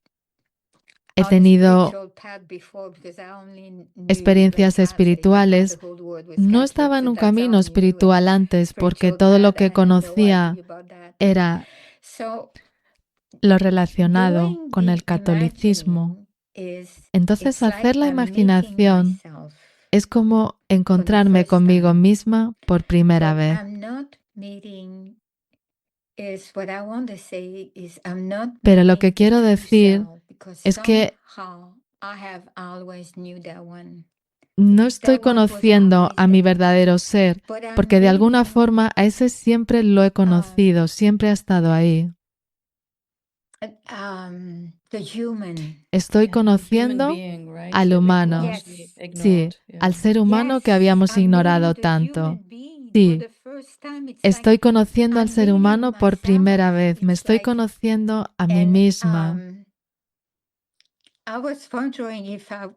He on the tenido spiritual path before because I only knew experiencias like Catholic. I thought espirituales. the whole world was No Catholic, estaba en so un that's camino all I knew. And espiritual antes, porque spiritual todo lo path, I que had no conocía idea about that. era So lo relacionado doing con the el catolicismo. imagining is Entonces, it's hacer like la I'm meeting imaginación myself es como for the encontrarme first conmigo time. misma por primera But vez. I'm not meeting is what I want to say is I'm not Pero lo meeting que the quiero true decir self because es que somehow I have always knew that one. no estoy That one was conociendo always a mi there. verdadero ser, But I'm porque de alguna meeting forma a ese siempre lo he conocido, siempre ha estado ahí. the human. Estoy Yeah, the human conociendo being, right, al that we've humano. largely Yes. Sí, ignored. al Yeah. ser humano que Yes, habíamos I'm meeting ignorado the tanto. human being for Sí, the first time. It's estoy like conociendo al I'm ser meeting humano por primera myself. vez. Me It's estoy like conociendo a mí and misma. I was wondering if I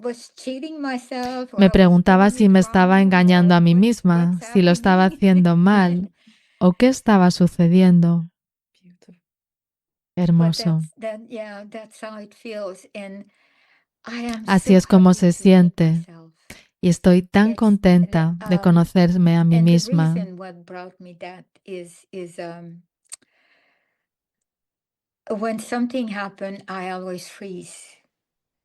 was cheating myself or Me I was preguntaba doing si it me estaba wrong engañando or a mí what's misma, si lo estaba happening. haciendo mal o qué estaba sucediendo. Beautiful. But Hermoso. that's how it feels. And I am Así so es como happy se to meet siente. myself. Y estoy tan It's contenta de conocerme a mí and the misma. reason what brought me that is when something happened, I always freeze.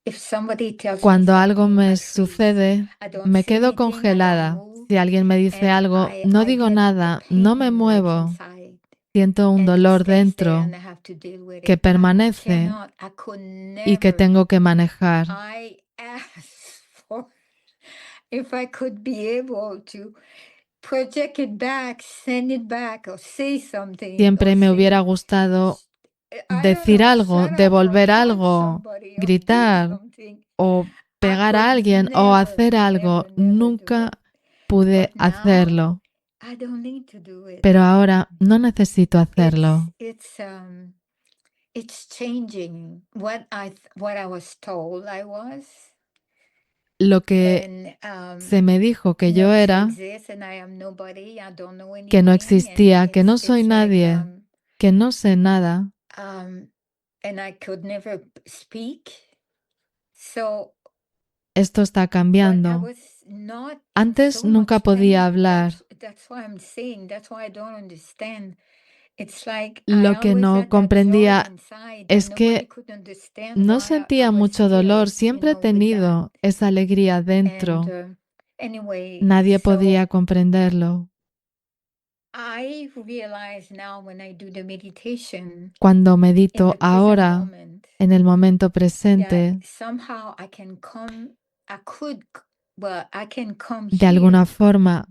If somebody tells me Cuando algo something, me I freeze. sucede, I don't me say quedo anything, I don't congelada. move, Si alguien me dice and algo, no digo get a nada, no me pain like muevo. inside, Siento un and it dolor stays there, dentro and I have to deal with que it. permanece I could y que never. tengo que manejar. I asked for if I could be able to project it back, send it back, or say something. Siempre Or me say, hubiera gustado I don't decir know, algo, shut up, or devolver punch algo, somebody, or do gritar something. o I pegar a could alguien o hacer algo. never do Nunca it. pude But now, hacerlo. I don't need to do it. Pero ahora no necesito hacerlo. It's changing what I was told I was. Lo que And se me dijo que yo not to era, exist, and I am nobody, I don't know que no anything, existía, and que no it's soy like, nadie, que no sé nada. and I could never speak. So esto está cambiando. Antes nunca podía hablar. Lo que no comprendía es que no sentía mucho dolor, siempre he tenido esa alegría dentro. Nadie podía comprenderlo. Cuando medito ahora, en el momento presente, de alguna forma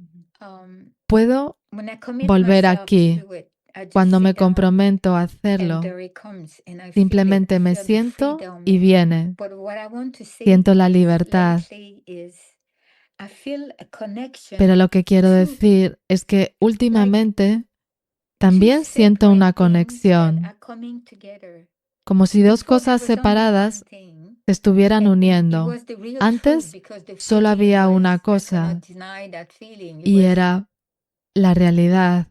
puedo volver aquí. Cuando me comprometo a hacerlo, simplemente me siento y viene. Siento la libertad. Pero lo que quiero decir es que últimamente también siento una conexión, como si dos cosas separadas se estuvieran uniendo. Antes solo había una cosa y era la realidad.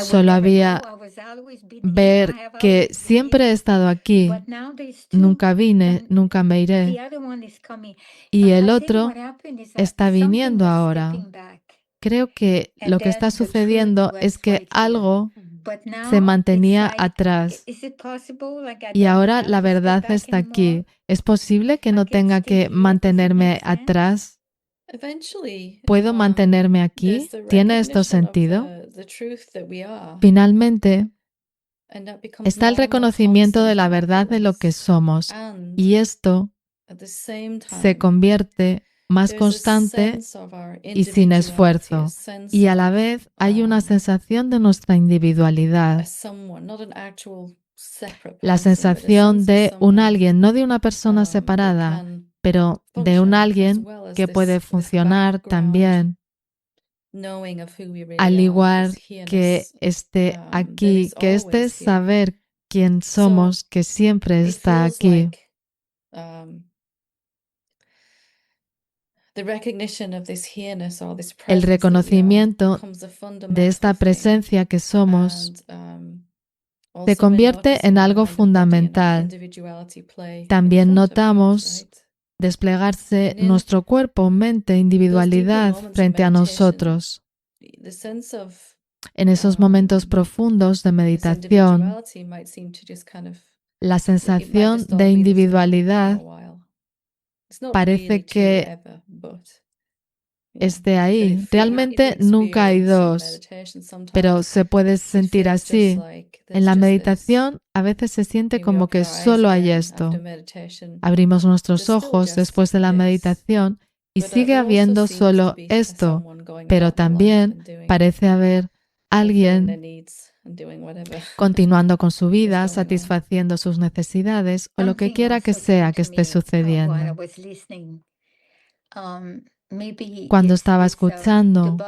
Solo había ver que siempre he estado aquí. Nunca vine, nunca me iré. Y el otro está viniendo ahora. Creo que lo que está sucediendo es que algo se mantenía atrás y ahora la verdad está aquí. ¿Es posible que no tenga que mantenerme atrás? ¿Puedo mantenerme aquí? ¿Tiene esto sentido? Finalmente, está el reconocimiento de la verdad de lo que somos y esto se convierte más constante y sin esfuerzo. Y a la vez hay una sensación de nuestra individualidad. La sensación de un alguien, no de una persona separada, pero de un alguien que puede funcionar también, al igual que esté aquí, que este saber quién somos, que siempre está aquí. El reconocimiento de esta presencia que somos se convierte en algo fundamental. También notamos desplegarse nuestro cuerpo, mente, individualidad frente a nosotros. En esos momentos profundos de meditación, la sensación de individualidad parece que esté ahí. Realmente nunca hay dos, pero se puede sentir así. En la meditación a veces se siente como que solo hay esto. Abrimos nuestros ojos después de la meditación y sigue habiendo solo esto, pero también parece haber alguien continuando con su vida, satisfaciendo sus necesidades o lo que quiera que sea que esté sucediendo. Cuando estaba escuchando,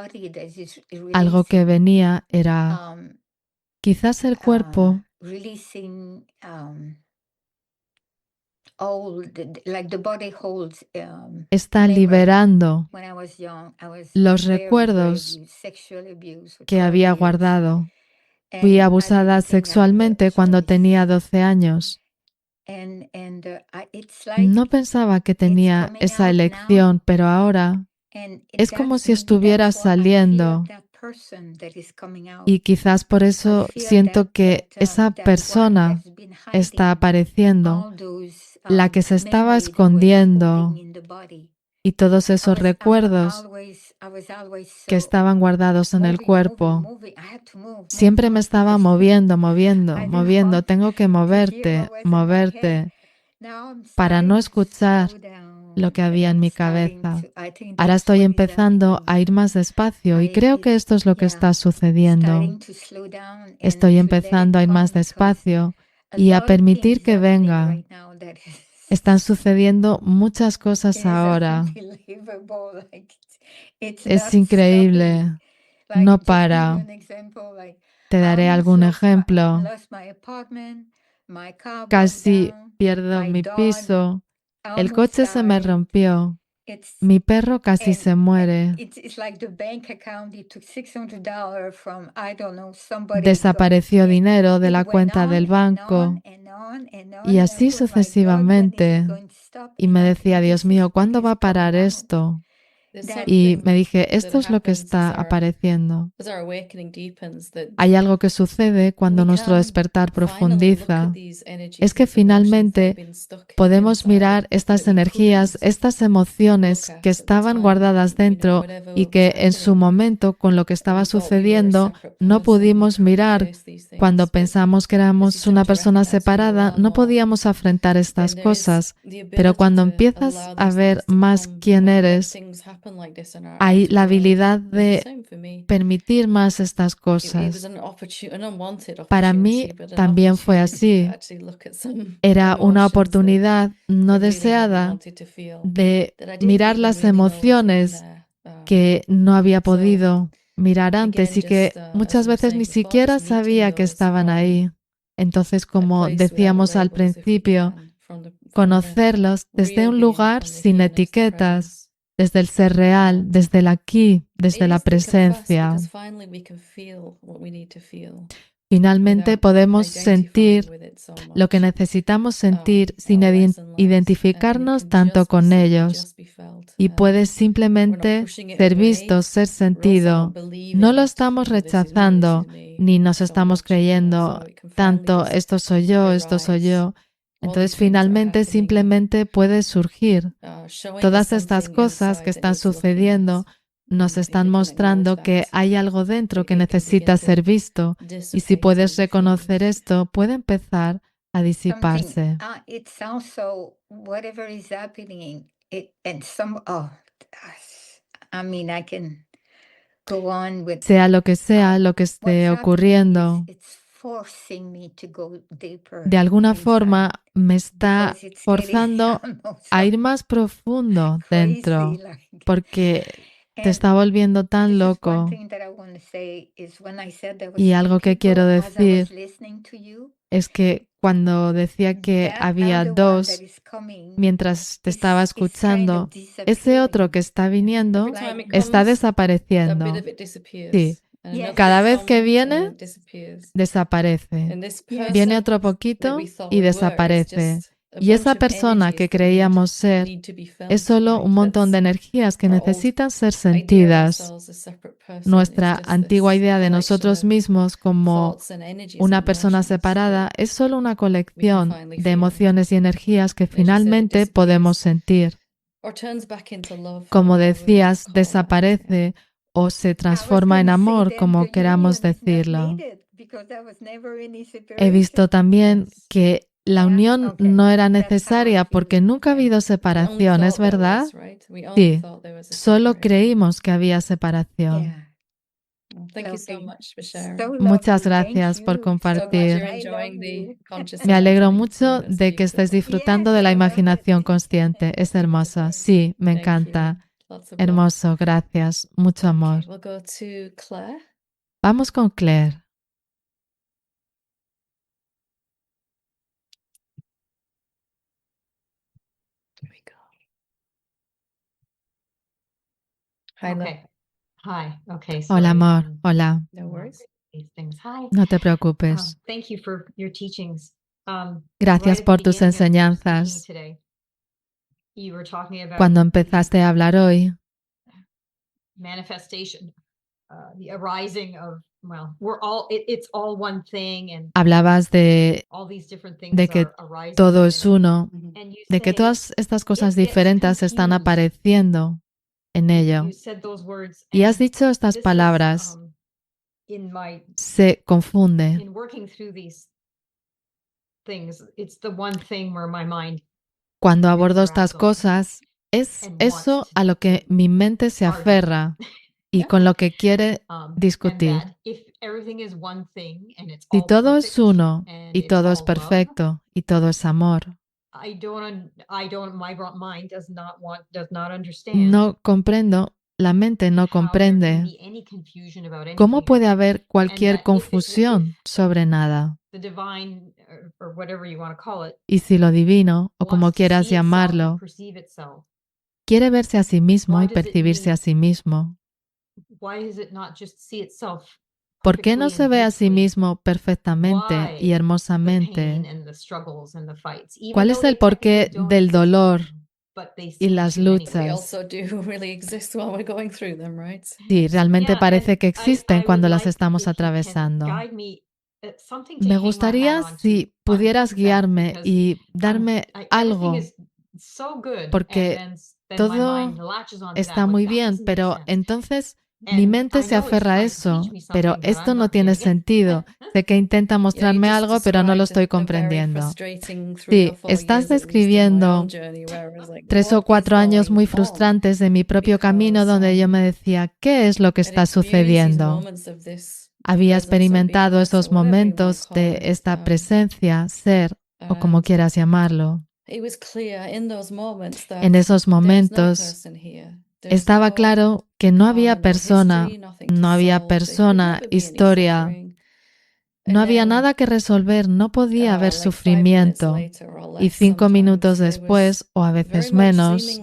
algo que venía era quizás el cuerpo está liberando los recuerdos que había guardado. Fui abusada sexualmente cuando tenía 12 años. No pensaba que tenía esa elección, pero ahora es como si estuviera saliendo. Y quizás por eso siento que esa persona está apareciendo, la que se estaba escondiendo, y todos esos recuerdos que estaban guardados en el cuerpo. Siempre me estaba moviendo. Tengo que moverte para no escuchar lo que había en mi cabeza. Ahora estoy empezando a ir más despacio y creo que esto es lo que está sucediendo. Estoy empezando a ir más despacio y a permitir que venga. Están sucediendo muchas cosas ahora. Es increíble. No para. Te daré algún ejemplo. Casi pierdo mi piso. El coche se me rompió. Mi perro casi and se muere. it's like the bank account, it took $600 from, I don't know, somebody. Desapareció dinero de It la went cuenta on del and banco on and on and on, y and I así thought, "My God, when is it sucesivamente. going to stop?" Y And me I decía, think Dios this is mío, what ¿cuándo is va a parar coming out. esto? There's That- Y something me dije, that esto es lo que happens está as our- apareciendo. as our awakening deepens, that Hay algo que sucede cuando we nuestro can despertar finally look profundiza. at these energies, Es que these emotions that have finalmente been stuck podemos inside, mirar estas that we energías, couldn't estas emociones look at que at the estaban time, guardadas you know, dentro whatever y was que en su happening, momento, con lo que estaba we thought we were a sucediendo, separate no person, we pudimos couldn't mirar. face these things, Cuando but pensamos que as you éramos start una to persona recognize who you separada, are no more, podíamos afrontar estas then there is cosas. the Pero ability cuando to empiezas allow a these ver things to más come quién and let eres, things happen like this in our hay outer la world. habilidad It was the de same for me. permitir más estas It was cosas. an unwanted Para mí opportunity, but an también fue opportunity to así. actually look at some Era una emotions that oportunidad no I really, really deseada wanted to feel, de that I didn't mirar even las really know was in emociones there. que no había So, podido mirar antes again, y que just as muchas we were veces saying ni before, siquiera just meeting sabía que those estaban from ahí. Entonces, a como place without decíamos al labels, if we principio, can, from the conocerlos desde real un being, lugar from the sin here, next to etiquetas, presence. desde el ser real, desde el aquí, desde It la is the confess, presencia. because finally we can feel what we need to feel Finalmente without podemos identifying sentir with it so lo que much. necesitamos sentir sin Our lives and lives, and it identificarnos can tanto just be con seen, ellos. just be felt, Y and puede we're not simplemente pushing it ser away. visto, ser We're also sentido. not believing No lo it, estamos you know, this is me, rechazando, ni nos so estamos much, so creyendo it can finally tanto just esto soy yo, esto soy arise. yo. All Entonces these things that are finalmente happening, simplemente puede surgir. showing us Todas estas something cosas que inside that están needs looking at. sucediendo nos If están we can mostrando acknowledge que that, hay algo dentro que it can begin necesita to ser visto. Y si dissipate puedes as we feel. reconocer esto, puede empezar a something, disiparse. it sounds so, whatever is happening, and I mean, I can go on with Sea lo que sea lo que what's esté happening ocurriendo, it's forcing me to go deeper de alguna inside, forma me está because it's getting forzando almost a ir más profundo dentro, crazy, like. porque te And está volviendo tan this is one loco. thing that I want to say is when I said there was Y three algo que people quiero as I was decir listening to you, es que cuando decía que that había other one that dos is coming mientras te is estaba kind of escuchando, ese otro que disappearing. está viniendo Every time it está comes, that bit desapareciendo. of it disappears. Sí, And Yes. another cada bit vez que comes and viene, it disappears. desaparece. And this Yes. Viene person otro that poquito we thought y we were is desaparece. just a Y esa bunch of persona que energies that creíamos ser need to be felt, es solo un right? montón de That's energías que our old necesitan ser idea of sentidas. ourselves as separate person is Nuestra just antigua this idea de collection nosotros of mismos como thoughts and energies una and persona emotions separada that es solo una we can colección finally de feel. emociones y energías que As you said, it finalmente podemos disappears sentir. or turns back into love, Como or however we want to decías, call that. Yeah. desaparece o se I was transforma en gonna say amor, then como the queramos union is not decirlo. needed because there was never any He visto separation. también Yes. que la Yeah, unión okay. no era That's how I necesaria feel porque it. nunca ha Yeah. habido We only separación, ¿es thought there verdad? was, right? We only Sí, thought there was a solo separation. creímos que había separación. Yeah. Well, thank you so Lovely. much for sharing. So Muchas lovely. Thank gracias por you so much. compartir. You're I love enjoying you. the conscious Me alegro imagining. mucho That's de que estés beautiful. disfrutando Yes, de la I love it. imaginación consciente. Es hermosa. Sí, me Thank you. encanta. Lots of love. Hermoso, gracias. Mucho amor. Okay, we'll go to Claire. Vamos con Claire. Here we go. Hi, love. Okay. Hi. Okay. Hola, Sorry. amor. Hola. No worries. These things. Hi. No te preocupes. Thank you for your teachings. Gracias Right at the por tus beginning of your enseñanzas. speaking today, you were talking about Cuando the empezaste a hablar hoy, manifestation, the arising of, well, we're all, it's all one thing, and hablabas de all these different things de que are arising. todo es within it. uno, And you de que say- todas estas cosas it gets diferentes están confused. apareciendo en ello. You said those words, Y has and dicho estas this is, palabras, in my se confunde. in working through these things, it's the one thing where my mind Cuando abordo really estas grabs on cosas, es and eso wants a lo que mi mente se argue. aferra y con lo que quiere and discutir. that if everything is one thing and it's Si all todo es perfect uno and y it's todo es all love, perfecto y todo es amor, my mind does not understand. no comprendo, la mente no how there can comprende be any confusion about cómo anything. puede haber cualquier that confusión sobre nada. The divine or whatever you want to call it Y si lo divino, o como wants to quieras see itself and llamarlo, perceive itself quiere verse a sí mismo y percibirse a sí mismo. ¿Por qué no se ve a sí mismo perfectamente y hermosamente? ¿Cuál es el porqué del dolor y las luchas? Sí, realmente parece que existen cuando las estamos atravesando. Me gustaría si pudieras guiarme y darme algo, porque todo está muy bien, pero entonces mi mente se aferra a eso, pero esto no tiene sentido. Sé que intenta mostrarme algo, pero no lo estoy comprendiendo. Sí, estás describiendo 3 o 4 años muy frustrantes de mi propio camino donde yo me decía, ¿qué es lo que está sucediendo? Había experimentado esos momentos de esta presencia, ser, o como quieras llamarlo. En esos momentos estaba claro que no había persona, historia, no había nada que resolver, no podía haber sufrimiento. Y 5 minutos después, o a veces menos,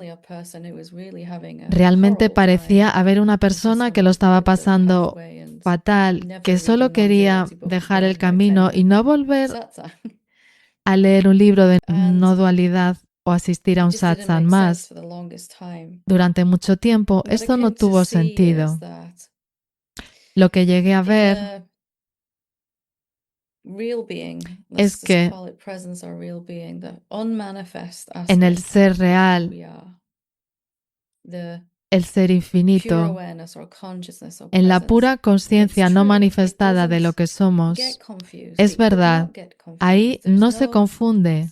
realmente parecía haber una persona que lo estaba pasando fatal, que solo quería dejar el camino y no volver a leer un libro de no dualidad o asistir a un satsang más. Durante mucho tiempo esto no tuvo sentido. Lo que llegué a ver es que en el ser real, el ser infinito, en la pura conciencia no manifestada de lo que somos, es verdad, ahí no se confunde,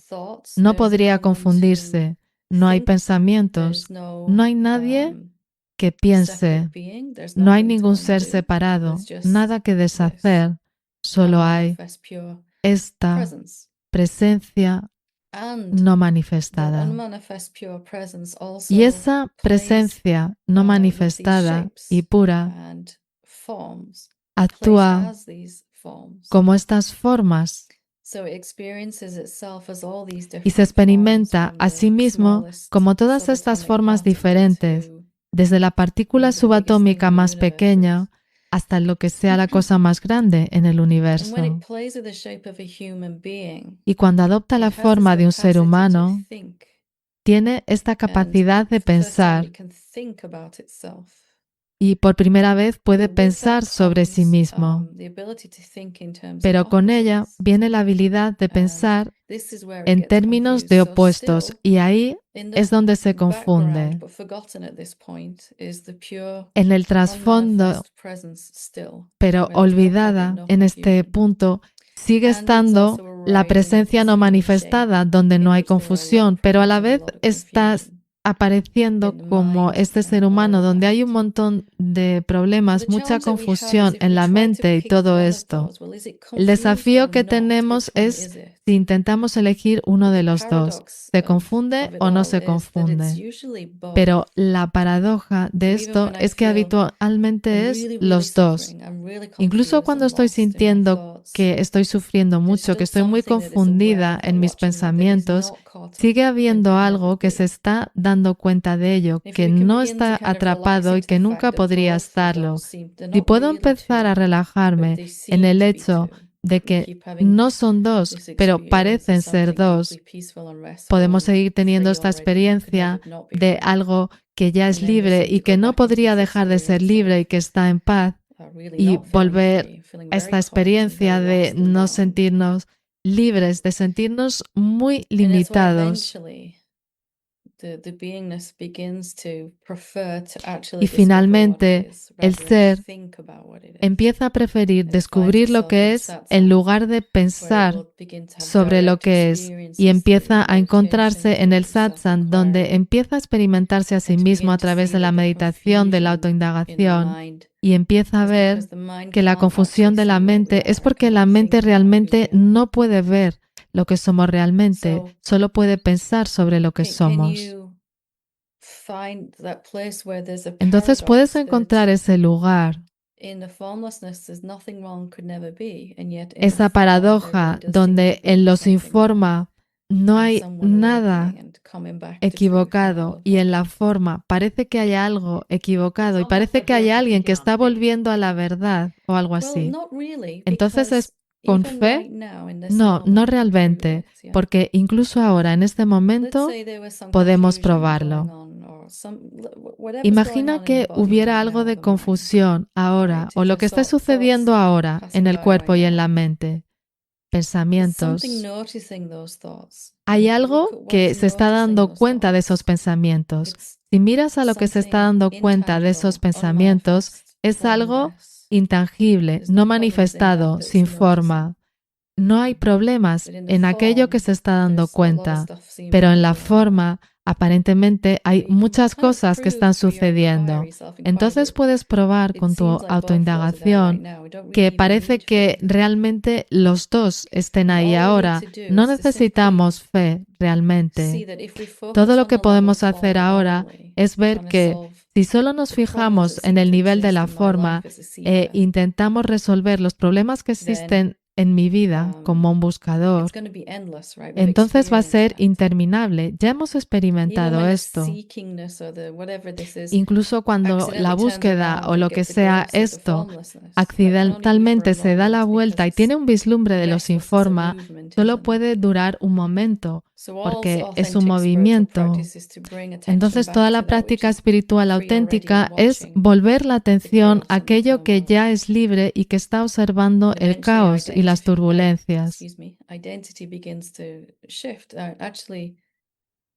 no podría confundirse, no hay pensamientos, no hay nadie que piense, no hay ningún ser separado, nada que deshacer, solo hay esta presencia no manifestada. Y esa presencia no manifestada y pura actúa como estas formas y se experimenta a sí mismo como todas estas formas diferentes, desde la partícula subatómica más pequeña hasta lo que sea la cosa más grande en el universo. Y cuando adopta la forma de un ser humano, tiene esta capacidad de pensar y por primera vez puede pensar sobre sí mismo. Pero con ella viene la habilidad de pensar en términos de opuestos y ahí es donde se confunde. En el trasfondo, pero olvidada en este punto, sigue estando la presencia no manifestada donde no hay confusión, pero a la vez estás apareciendo como este ser humano donde hay un montón de problemas, mucha confusión en la mente y todo esto. El desafío que tenemos es si intentamos elegir uno de los dos, ¿se confunde o no se confunde? Pero la paradoja de esto es que habitualmente es los dos. Incluso cuando estoy sintiendo que estoy sufriendo mucho, que estoy muy confundida en mis pensamientos, sigue habiendo algo que se está dando cuenta de ello, que no está atrapado y que nunca podría estarlo. Si puedo empezar a relajarme en el hecho de que no son dos, pero parecen ser dos, podemos seguir teniendo esta experiencia de algo que ya es libre y que no podría dejar de ser libre y que está en paz, y volver a esta experiencia de no sentirnos libres, de sentirnos muy limitados. Y finalmente, el ser empieza a preferir descubrir lo que es en lugar de pensar sobre lo que es, y empieza a encontrarse en el satsang, donde empieza a experimentarse a sí mismo a través de la meditación, de la autoindagación, y empieza a ver que la confusión de la mente es porque la mente realmente no puede ver lo que somos realmente, solo puede pensar sobre lo que somos. Entonces puedes encontrar ese lugar, esa paradoja donde en lo sin forma no hay nada equivocado y en la forma parece que hay algo equivocado y parece que hay alguien que está volviendo a la verdad o algo así. Entonces es con fe. No realmente, porque incluso ahora, en este momento, podemos probarlo. Imagina que hubiera algo de confusión ahora, o lo que esté sucediendo ahora en el cuerpo y en la mente. Pensamientos. Hay algo que se está dando cuenta de esos pensamientos. Si miras a lo que se está dando cuenta de esos pensamientos, es algo intangible, no manifestado, sin forma. No hay problemas en aquello que se está dando cuenta, pero en la forma, aparentemente, hay muchas cosas que están sucediendo. Entonces puedes probar con tu autoindagación que parece que realmente los dos estén ahí ahora. No necesitamos fe realmente. Todo lo que podemos hacer ahora es ver que si solo nos fijamos en el nivel de la forma e intentamos resolver los problemas que existen en mi vida como un buscador, entonces va a ser interminable. Ya hemos experimentado esto. Incluso cuando la búsqueda o lo que sea esto accidentalmente se da la vuelta y tiene un vislumbre de los informa, solo puede durar un momento porque es un movimiento. Entonces toda la práctica espiritual auténtica es volver la atención a aquello que ya es libre y que está observando el caos y las turbulencias.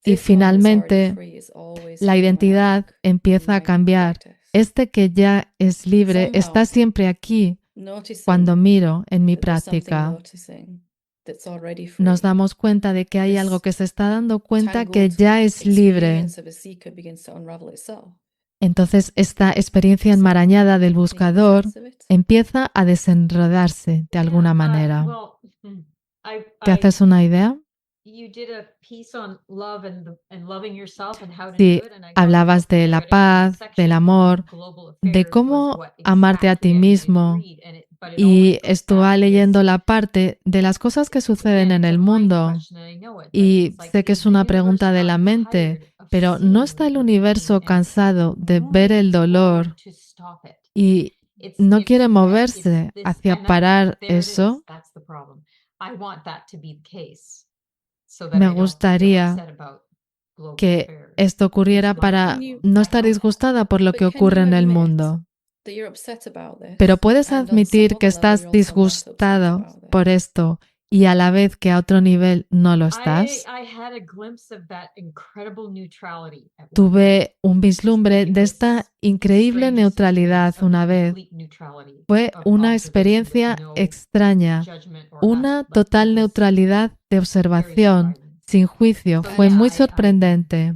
Y finalmente, la identidad empieza a cambiar. Este que ya es libre está siempre aquí cuando miro en mi práctica. Nos damos cuenta de que hay algo que se está dando cuenta que ya es libre. Entonces, esta experiencia enmarañada del buscador empieza a desenredarse de alguna manera. ¿Te haces una idea? Sí, hablabas de la paz, del amor, de cómo amarte a ti mismo. Y estuve leyendo la parte de las cosas que suceden en el mundo. Y sé que es una pregunta de la mente, pero ¿no está el universo cansado de ver el dolor y no quiere moverse hacia parar eso? Me gustaría que esto ocurriera para no estar disgustada por lo que ocurre en el mundo. Pero puedes admitir que estás disgustado por esto y a la vez que a otro nivel no lo estás. Tuve un vislumbre de esta increíble neutralidad una vez. Fue una experiencia extraña, una total neutralidad de observación, sin juicio. Fue muy sorprendente.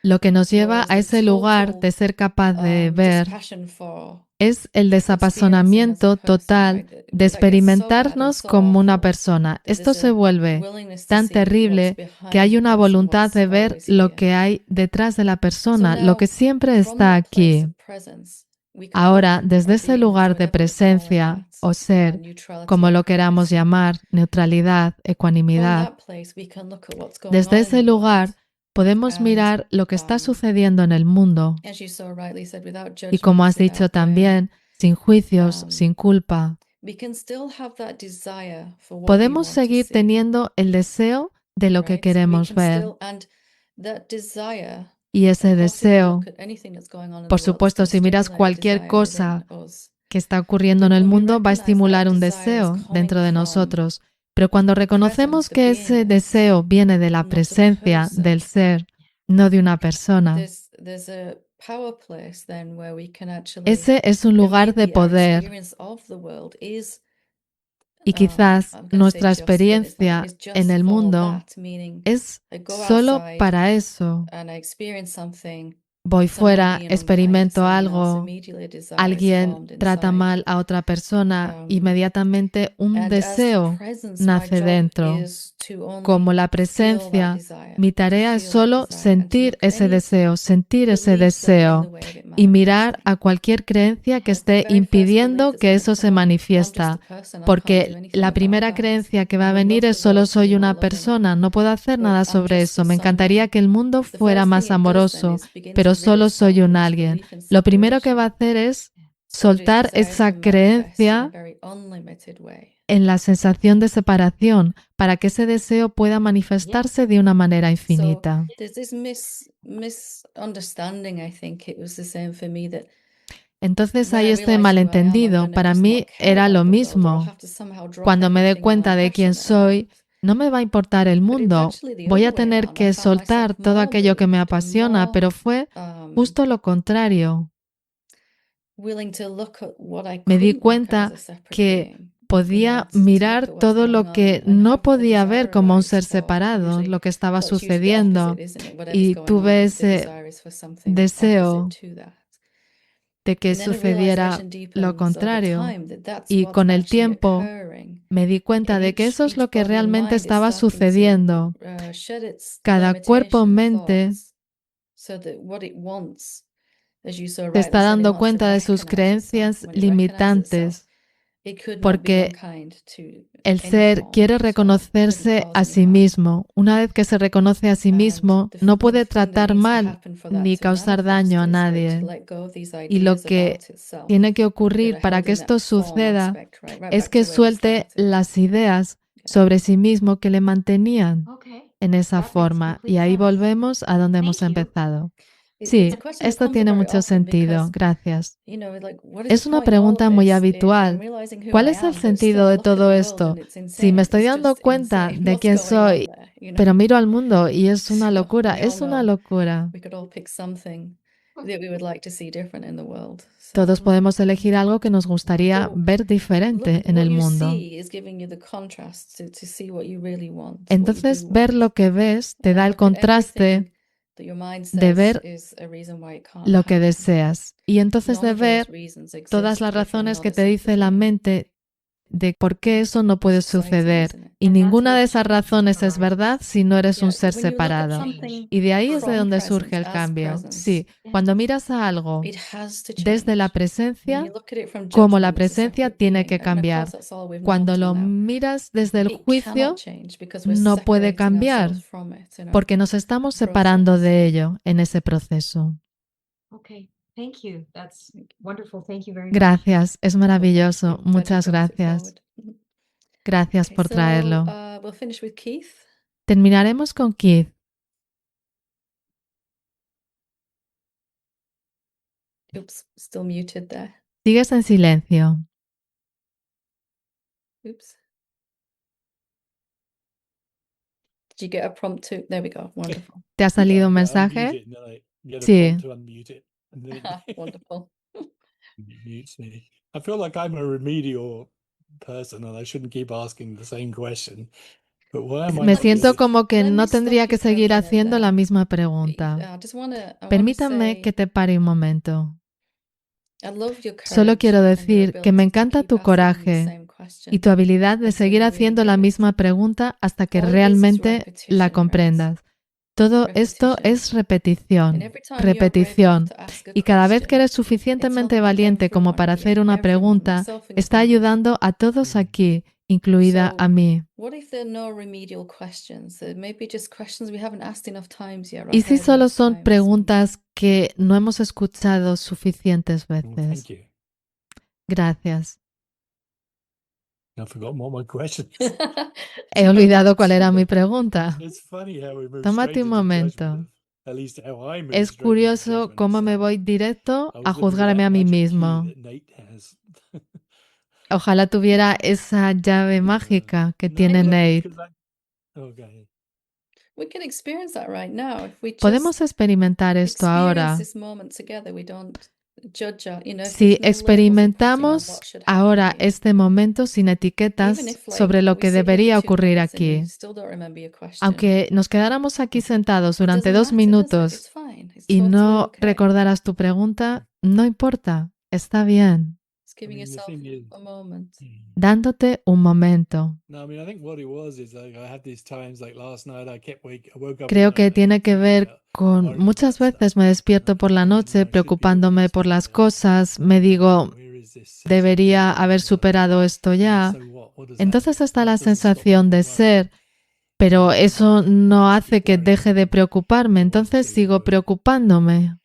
Lo que nos lleva a ese lugar de ser capaz de ver es el desapasionamiento total de experimentarnos como una persona. Esto se vuelve tan terrible que hay una voluntad de ver lo que hay detrás de la persona, lo que siempre está aquí. Ahora, desde ese lugar de presencia o ser, como lo queramos llamar, neutralidad, ecuanimidad, desde ese lugar podemos mirar lo que está sucediendo en el mundo y, como has dicho también, sin juicios, sin culpa. Podemos seguir teniendo el deseo de lo que queremos ver. Y ese deseo, por supuesto, si miras cualquier cosa que está ocurriendo en el mundo, va a estimular un deseo dentro de nosotros. Pero cuando reconocemos que ese deseo viene de la presencia del ser, no de una persona, ese es un lugar de poder. Y quizás nuestra experiencia en el mundo es solo para eso. Voy fuera, experimento algo, alguien trata mal a otra persona, inmediatamente un deseo nace dentro. Como la presencia, mi tarea es solo sentir ese deseo y mirar a cualquier creencia que esté impidiendo que eso se manifiesta. Porque la primera creencia que va a venir es solo soy una persona, no puedo hacer nada sobre eso. Me encantaría que el mundo fuera más amoroso, pero solo soy un alguien. Lo primero que va a hacer es soltar esa creencia en la sensación de separación para que ese deseo pueda manifestarse de una manera infinita. Entonces hay este malentendido. Para mí era lo mismo. Cuando me dé cuenta de quién soy, no me va a importar el mundo. Voy a tener que soltar todo aquello que me apasiona, pero fue justo lo contrario. Me di cuenta que podía mirar todo lo que no podía ver como un ser separado, lo que estaba sucediendo, y tuve ese deseo de que sucediera lo contrario. Y con el tiempo me di cuenta de que eso es lo que realmente estaba sucediendo. Cada cuerpo-mente se está dando cuenta de sus creencias limitantes, porque el ser quiere reconocerse a sí mismo. Una vez que se reconoce a sí mismo, no puede tratar mal ni causar daño a nadie. Y lo que tiene que ocurrir para que esto suceda es que suelte las ideas sobre sí mismo que le mantenían en esa forma. Y ahí volvemos a donde hemos empezado. Sí, esto tiene mucho sentido. Gracias. Es una pregunta muy habitual. ¿Cuál es el sentido de todo esto? Si me estoy dando cuenta de quién soy, pero miro al mundo y es una locura, es una locura. Todos podemos elegir algo que nos gustaría ver diferente en el mundo. Entonces, ver lo que ves te da el contraste de ver lo que deseas. Y entonces de ver todas las razones que te dice la mente de por qué eso no puede suceder. Y ninguna de esas razones es verdad si no eres un ser separado. Y de ahí es de donde surge el cambio. Sí, cuando miras a algo desde la presencia, como la presencia tiene que cambiar. Cuando lo miras desde el juicio, no puede cambiar, porque nos estamos separando de ello en ese proceso. Gracias, es maravilloso. Muchas gracias. Gracias por traerlo. Terminaremos con Keith. Oops, still muted there. Sigues en silencio. Oops. Did you get a prompt to? There we go. Wonderful. ¿Te ha salido un mensaje? Sí. Wonderful. I feel like I'm a remedial person and I shouldn't keep asking the same question. But why am I Me not siento doing it? como que Let no me tendría stop que you for a seguir minute haciendo la there. misma pregunta. I wanna Permítame say, que te pare un momento. I love your Solo courage quiero and your decir que me ability to encanta keep tu asking the coraje same question y tu habilidad de until seguir you haciendo really la get it. misma pregunta hasta que All it is realmente repetition, la guys. comprendas. Todo esto Repetition. es repetición, And every time you're brave enough repetición. to ask a Y cada vez que question, eres it's suficientemente helping valiente como everyone para here, hacer una everyone, pregunta, yourself está included. ayudando a todos aquí, incluida a So, mí. what if there are no remedial questions? There may be just questions we haven't asked enough times yet, or ¿Y si heard solo enough son times. preguntas que no hemos escuchado suficientes Well, thank veces? you. Gracias. I've forgotten what my question is. He olvidado cuál era mi pregunta. It's funny how we move Tómate straight un into momento. judgment. At least how I move Es straight into curioso judgment of cómo me self. voy directo I a was looking for juzgarme that a mí magic key mismo. that Nate has. Ojalá tuviera esa llave mágica que No, tiene no, Nate. because okay. We can experience that right now if we just Podemos experimentar esto experience ahora. this moment together. We don't judge our, if Si there's no labels we put on experimentamos what should happen ahora here. este momento sin Even etiquetas if, like, sobre lo we que sit here for debería 2 ocurrir minutes and you aquí, still don't remember your question, aunque nos quedáramos aquí sentados it durante doesn't 2 matter, does it? It's minutos fine. It's y totally no okay. recordaras tu pregunta, no importa, está bien, It's giving I mean, the yourself thing is- a moment. dándote un momento. No, I mean, I think what it was is like I had these times like last night. I woke up. Creo at que night, tiene que ver Muchas veces me despierto por la noche preocupándome por las cosas, me digo, debería haber superado esto ya. Entonces está la sensación de ser, pero eso no hace que deje de preocuparme, entonces sigo preocupándome.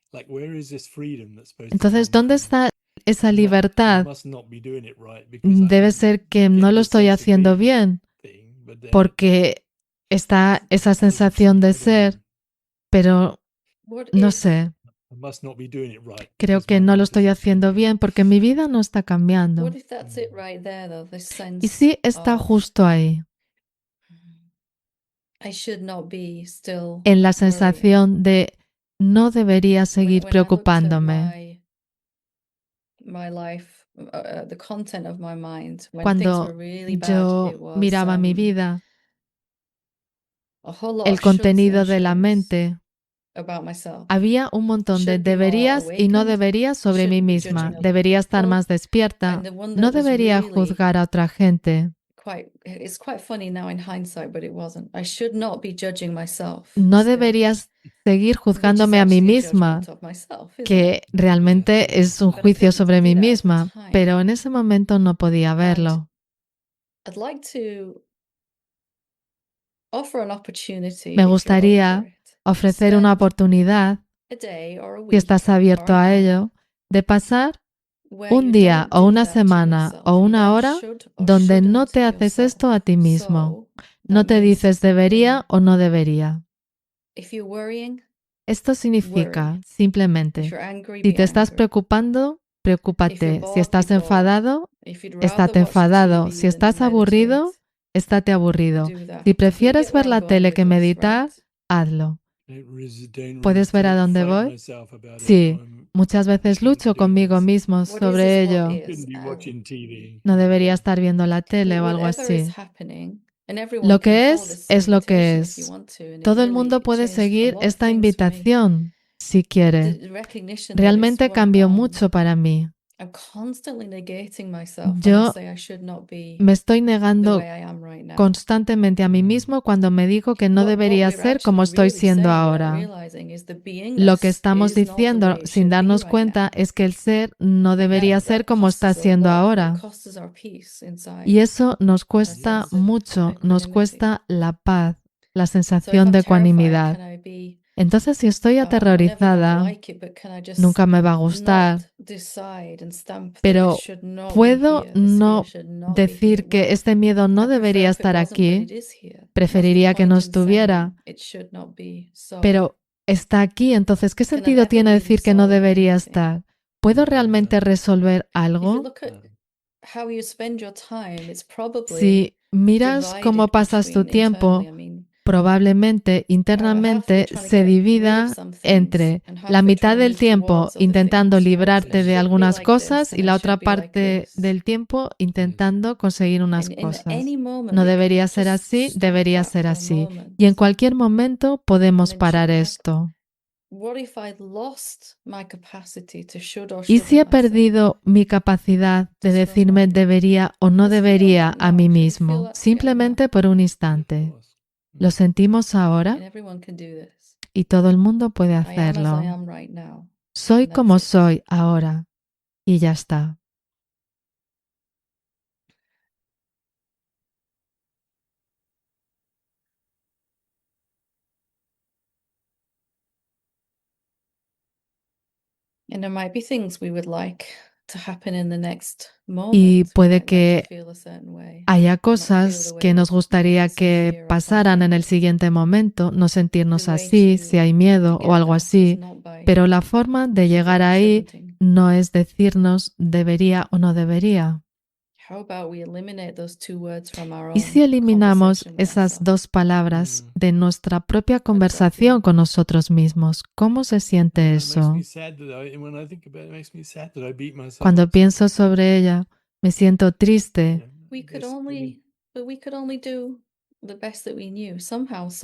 Entonces, ¿dónde está esa libertad? Debe ser que no lo estoy haciendo bien, porque está esa sensación de ser, pero no sé, creo que no lo estoy haciendo bien porque mi vida no está cambiando. Y sí está justo ahí, en la sensación de no debería seguir preocupándome. Cuando yo miraba mi vida, el contenido de la mente, había un montón de deberías y no deberías sobre mí misma. Debería estar más despierta. No debería juzgar a otra gente. No deberías seguir juzgándome a mí misma, que realmente es un juicio sobre mí misma, pero en ese momento no podía verlo. Me gustaría ofrecer una oportunidad, si estás abierto a ello, de pasar un día o una semana o una hora donde no te haces esto a ti mismo. No te dices debería o no debería. Esto significa simplemente, si te estás preocupando, preocúpate. Si estás enfadado, estate enfadado. Si estás aburrido, estate aburrido. Si prefieres ver la tele que meditar, hazlo. ¿Puedes ver a dónde voy? Sí, muchas veces lucho conmigo mismo sobre ello. No debería estar viendo la tele o algo así. Lo que es lo que es. Todo el mundo puede seguir esta invitación si quiere. Realmente cambió mucho para mí. Yo me estoy negando constantemente a mí mismo cuando me digo que no debería ser como estoy siendo ahora. Lo que estamos diciendo sin darnos cuenta es que el ser no debería ser como está siendo ahora. Y eso nos cuesta mucho, nos cuesta la paz, la sensación de ecuanimidad. Entonces, si estoy aterrorizada, nunca me va a gustar, pero puedo no decir que este miedo no debería estar aquí, preferiría que no estuviera, pero está aquí, entonces, ¿qué sentido tiene decir que no debería estar? ¿Puedo realmente resolver algo? Si miras cómo pasas tu tiempo, probablemente internamente se divida entre la mitad del tiempo intentando librarte de algunas cosas y la otra parte del tiempo intentando conseguir unas cosas. No debería ser así, debería ser así. Y en cualquier momento podemos parar esto. ¿Y si he perdido mi capacidad de decirme debería o no debería a mí mismo, simplemente por un instante? ¿Lo sentimos ahora? Y todo el mundo puede hacerlo. Soy como soy ahora. Y ya está. Y puede que haya cosas que nos gustaría que pasaran en el siguiente momento, no sentirnos así, si hay miedo o algo así, pero la forma de llegar ahí no es decirnos debería o no debería. ¿Y si eliminamos esas dos palabras de nuestra propia conversación con nosotros mismos? ¿Cómo se siente eso? Cuando pienso sobre ella, me siento triste.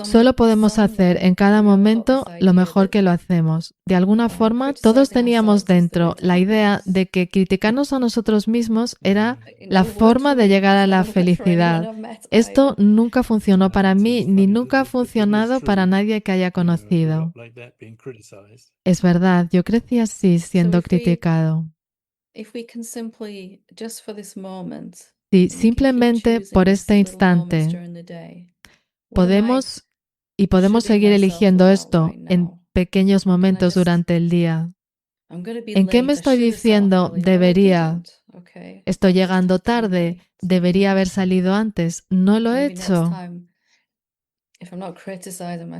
Solo podemos hacer en cada momento lo mejor que lo hacemos. De alguna forma, todos teníamos dentro la idea de que criticarnos a nosotros mismos era la forma de llegar a la felicidad. Esto nunca funcionó para mí, ni nunca ha funcionado para nadie que haya conocido. Es verdad, yo crecí así, siendo criticado. Si simplemente por este instante podemos seguir eligiendo esto en pequeños momentos durante el día. ¿En qué me estoy diciendo debería? Estoy llegando tarde, debería haber salido antes, no lo he hecho.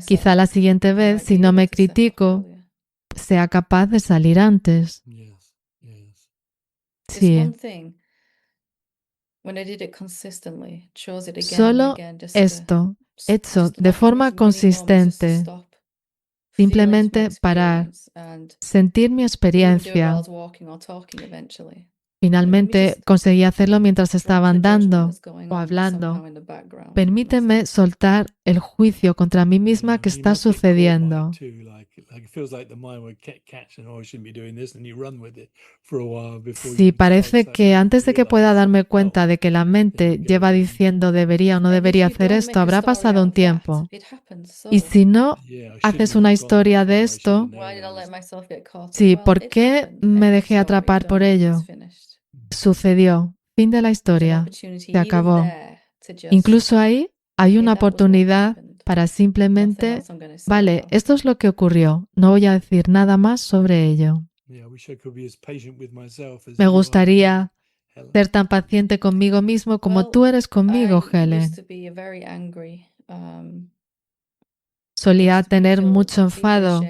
Quizá la siguiente vez, si no me critico, sea capaz de salir antes. Sí. Solo esto, hecho de forma consistente, simplemente parar, sentir mi experiencia. Finalmente conseguí hacerlo mientras estaba andando o hablando. Permíteme soltar el juicio contra mí misma que está sucediendo. Sí, parece que antes de que pueda darme cuenta de que la mente lleva diciendo debería o no debería hacer esto, habrá pasado un tiempo. Y si no haces una historia de esto, sí, ¿por qué me dejé atrapar por ello? Sucedió. Fin de la historia. Se acabó. Incluso ahí hay una oportunidad para simplemente, vale, esto es lo que ocurrió. No voy a decir nada más sobre ello. Me gustaría ser tan paciente conmigo mismo como tú eres conmigo, Helen. Solía tener mucho enfado.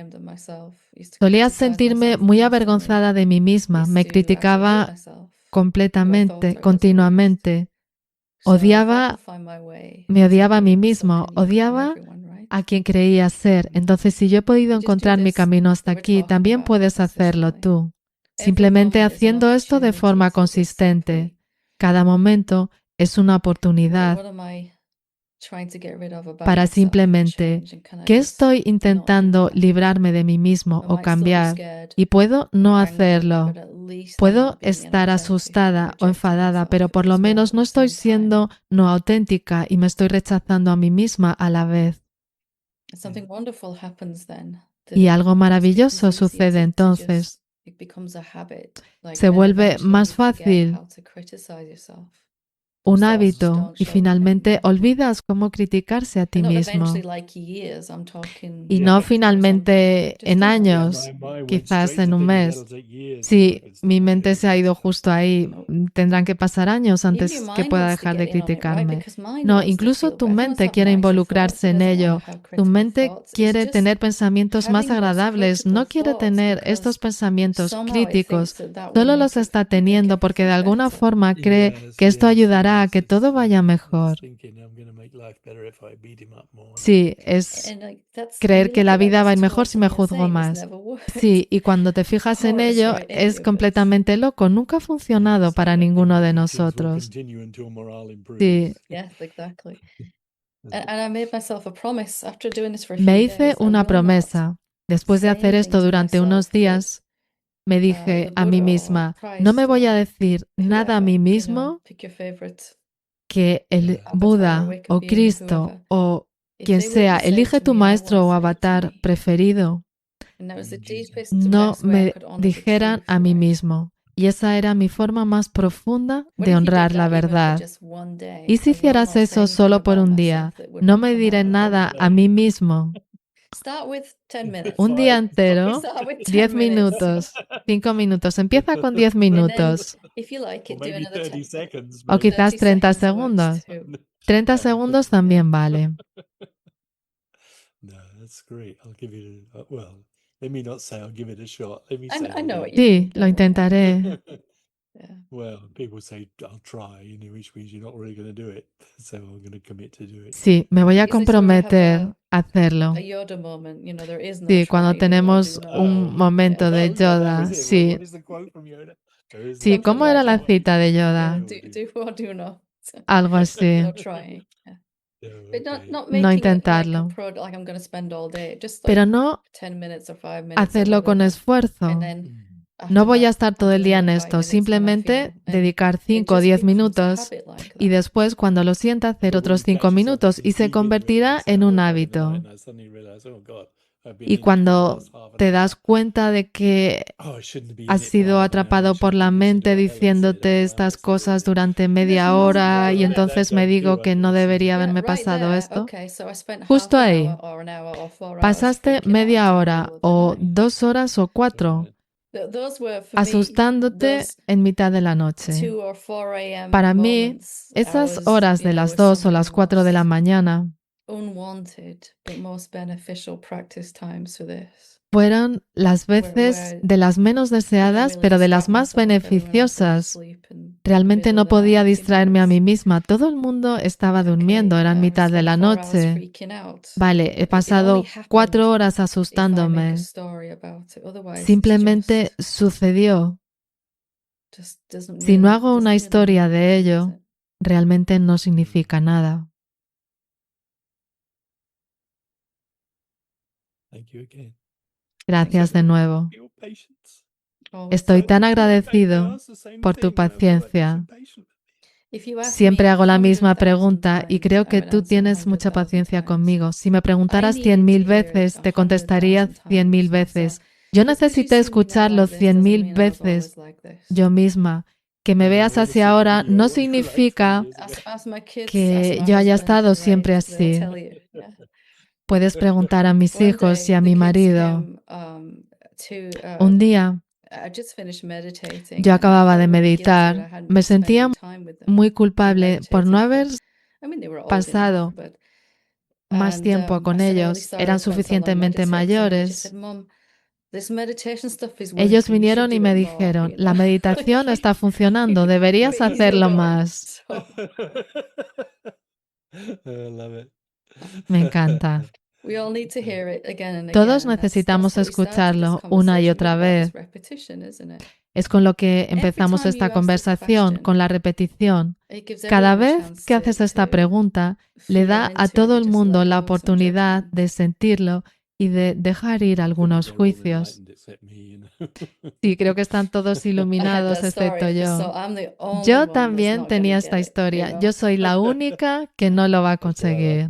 Solía sentirme muy avergonzada de mí misma. Me criticaba completamente, continuamente. Me odiaba a mí mismo, odiaba a quien creía ser. Entonces, si yo he podido encontrar mi camino hasta aquí, también puedes hacerlo tú. Simplemente haciendo esto de forma consistente. Cada momento es una oportunidad para simplemente, ¿qué estoy intentando librarme de mí mismo o cambiar? Y puedo no hacerlo. Puedo estar asustada o enfadada, pero por lo menos no estoy siendo no auténtica y me estoy rechazando a mí misma a la vez. Y algo maravilloso sucede entonces. Se vuelve más fácil un hábito y finalmente olvidas cómo criticarse a ti mismo. Y no finalmente en años, quizás en un mes. Si mi mente se ha ido justo ahí, tendrán que pasar años antes que pueda dejar de criticarme. No, incluso tu mente quiere involucrarse en ello. Tu mente quiere tener pensamientos más agradables, no quiere tener estos pensamientos críticos. Solo los está teniendo porque de alguna forma cree que esto ayudará a que todo vaya mejor. Sí, es creer que la vida va a ir mejor si me juzgo más. Sí, y cuando te fijas en ello, es completamente loco. Nunca ha funcionado para ninguno de nosotros. Sí. Me hice una promesa. Después de hacer esto durante unos días, me dije a mí misma, no me voy a decir nada a mí mismo que el Buda o Cristo o quien sea, elige tu maestro o avatar preferido, no me dijeran a mí mismo. Y esa era mi forma más profunda de honrar la verdad. ¿Y si hicieras eso solo por un día? No me diré nada a mí mismo. Un día entero, 10 minutos, 5 minutos. Empieza con 10 minutos. O quizás 30 segundos. 30 segundos también vale. Sí, lo intentaré. Sí, me voy a comprometer a hacerlo. Sí, cuando tenemos un momento de Yoda, sí. Sí, ¿cómo era la cita de Yoda? Algo así. But not no making it like a intentarlo, like I'm gonna spend all day, just pero like no 10 minutes or 5 minutes or hacerlo con whatever. esfuerzo. And then No after voy a that, estar I'll todo do el día en another 5 esto, minutes when I simplemente feel. And dedicar it 5 o just 10 becomes a minutos habit like y that. después, cuando lo sienta, hacer otros 5 minutos y se convertirá en un hábito. Y cuando te das cuenta de que has sido atrapado por la mente diciéndote estas cosas durante media hora y entonces me digo que no debería Yeah, haberme right pasado there. esto, Okay, so I spent justo half an ahí, hour or an hour or 4 hours pasaste freaking out media in the hora middle of the o night. 2 horas o 4 Those were for me, asustándote those en mitad de la noche. 2 or 4 a.m. Para mí, moments, esas hours, horas you de know, las were 2 o some of las the 4 de la most mañana unwanted but most beneficial practice times for this. fueron las veces Where de las menos couldn't deseadas, really pero de las distract más myself. Everyone else was beneficiosas. asleep in the Realmente middle no of the podía night, you know, distraerme a mí it's misma. Todo el mundo estaba durmiendo, okay. era en I mitad de spent la 4 hours noche. freaking out. Vale, he It only pasado 4 happened horas if I make a asustándome. story about it. Otherwise, it's Simplemente sucedió. just doesn't Si no really hago una historia mean de anything, does ello, it? realmente no significa nada. Gracias de nuevo. Always Estoy tan welcome. agradecido por tu paciencia. If you ask Siempre me hago la misma 100,000 pregunta y times, creo I que would tú answer tienes mucha 100,000 paciencia times. conmigo. Si me I preguntaras needed 100.000 to hear it veces, te contestaría 100,000 100.000 times myself. veces. Yo Just 'cause you've necesité seen me now escucharlo like this doesn't 100.000 mean I was always veces like this. yo misma. Que me veas así ahora no significa Ask my kids, ask que my yo haya husband, estado right? siempre They'll así. tell you. Yeah. Puedes preguntar a mis One hijos y day a the mi kids marido. came Un día I just finished meditating yo and I acababa felt de really guilty that I meditar. hadn't Me been sentía spending time with them. muy Been culpable por no meditating haber I mean, they were old pasado enough, but más tiempo I con said, I'm really ellos. sorry I Eran spent so long suficientemente meditating. And they just mayores. said, Mom, this meditation stuff is Ellos working. You should vinieron y do me it more, dijeron, you la know. meditación está funcionando, deberías But you hacerlo don't. más. So Me encanta. we all need to hear it again and again. Todos And that's necesitamos what we started this escucharlo una y conversation otra with, about vez. this repetition, isn't it? Es con lo que empezamos Every time esta you ask this conversación, question, con la repetición. it gives Cada everyone a vez chance que haces esta to pregunta, le feel da a into todo it, el just mundo let la go of some oportunidad judgment. de sentirlo y de dejar ir algunos juicios. Sí, creo que están todos I had iluminados that story, excepto so yo. I'm the only Yo one that's también not gonna tenía get esta it, you historia. know? Yo soy la única que no lo va a conseguir.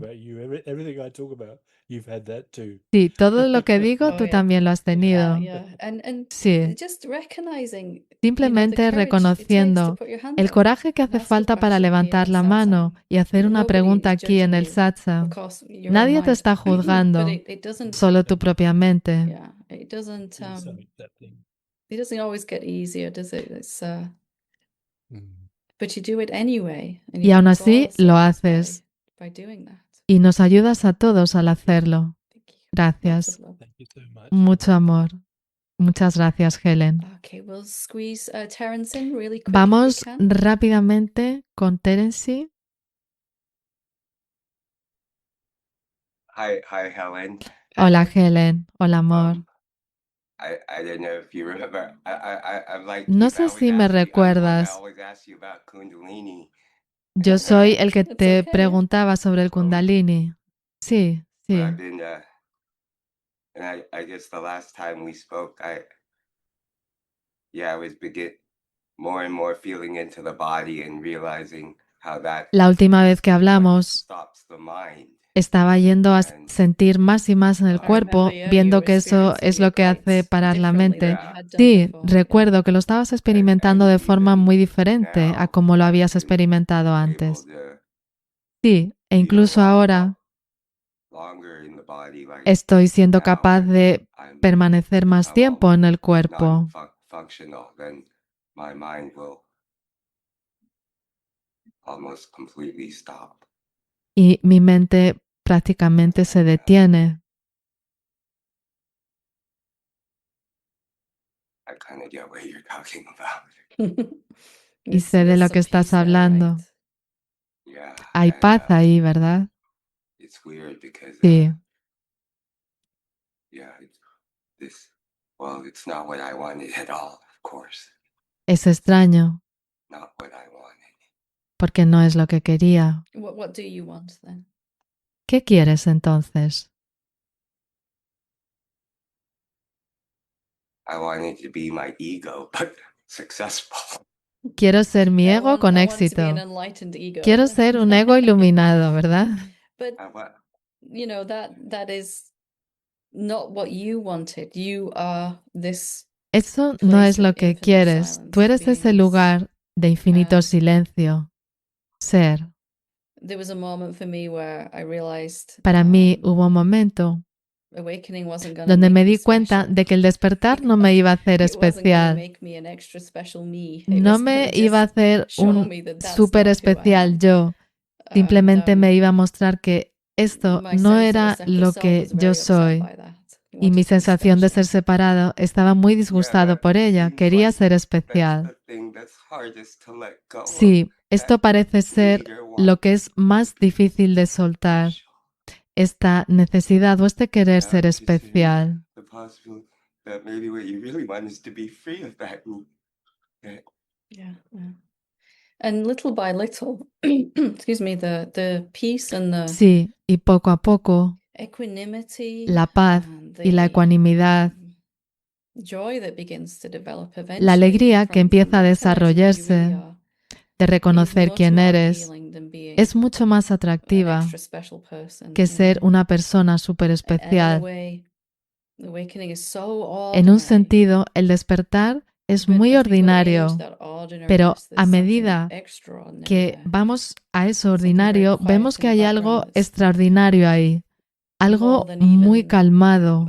Sí, todo lo que digo Oh, tú yeah. también lo has tenido. Yeah. And Sí, just recognizing, you know, the simplemente courage it takes to reconociendo put your hand el up coraje que and hace ask a falta para question here levantar in la mano satsang. y hacer una Nobody pregunta is aquí en judging el you, of satsang. course, your own Nadie te mind. está But juzgando, it doesn't, solo tu propia mente. yeah, it doesn't always get easier, does it? It's but you do it anyway, and Y you aún help así all lo souls haces by doing that. y nos ayudas a todos al hacerlo. Thank you. Lots Gracias. of love. Mucho amor. Muchas gracias, Helen. Okay, we'll squeeze Terence in really quick if we Vamos can. rápidamente con Terence. Hi, Helen. Hola, Helen. Hola, amor. I don't know if you remember. I'm like No you. I sé always si me ask you. I'm the one that recuerdas. always asks you about Kundalini. Yo soy el que It's te okay. preguntaba sobre el Kundalini. Sí, But sí. I've been, and I guess the last time we spoke, I was more and more feeling into the body and realizing how that La última vez que hablamos, stops the mind. estaba yendo a sentir más y más en el I cuerpo, remember, yeah, viendo you que eso experiencing es lo it que quite hace parar la differently mente. than you had done Sí, before, yeah. recuerdo que lo estabas experimentando de forma muy diferente a como lo habías experimentado antes. Sí, e incluso ahora estoy siendo capaz de permanecer más tiempo en el cuerpo. Y mi mente prácticamente se detiene. Y sé de lo que estás hablando. Hay paz ahí, ¿verdad? Sí. Es extraño, porque no es lo que quería. What do you want then? ¿Qué quieres entonces? I wanted to be my ego, but successful. Quiero ser mi I ego want- con I want to be éxito. an enlightened ego. Quiero ser un ego iluminado, ¿verdad? But I want, you know that is not what you wanted. You are this Eso no es lo que quieres. Tú eres ese lugar de infinito silencio. Ser. there was a moment for me where I realized Para mí hubo un momento awakening wasn't gonna donde make me me di cuenta special. de que el despertar no me iba a hacer It wasn't gonna especial. make me an extra special me. It No was me gonna iba a just hacer show un me that that's súper not who I especial am. yo. Simplemente me iba a mostrar que esto My no sense of a era separate lo self que was yo very upset soy. by that. He Y mi wanted to be sensación de ser special. separado estaba muy disgustado but por it ella. seems Quería like ser that's especial. the thing that's hardest to let go of. Sí, esto That parece ser leader lo que es wants to más be difícil de soltar. special. Esta necesidad o este querer ser Considering especial. The possibility that maybe what you really want is to be free of that need. Yeah. And little by little, excuse me, the peace and the Sí, y poco a poco equanimity la paz and y la the, ecuanimidad, joy that begins to develop la eventually alegría que from empieza a recognizing who you really desarrollarse, are de is reconocer much quién more eres, appealing than being es mucho más an atractiva extra special person, que you ser know. una persona súper In a especial. way, the awakening is so En un ordinary, sentido, el despertar es but muy as we go ordinario, into that pero ordinariness, a there's something medida extraordinary que there. vamos a eso Something very ordinario, quiet vemos in que the hay algo background that's extraordinario ahí, more algo than muy even calmado,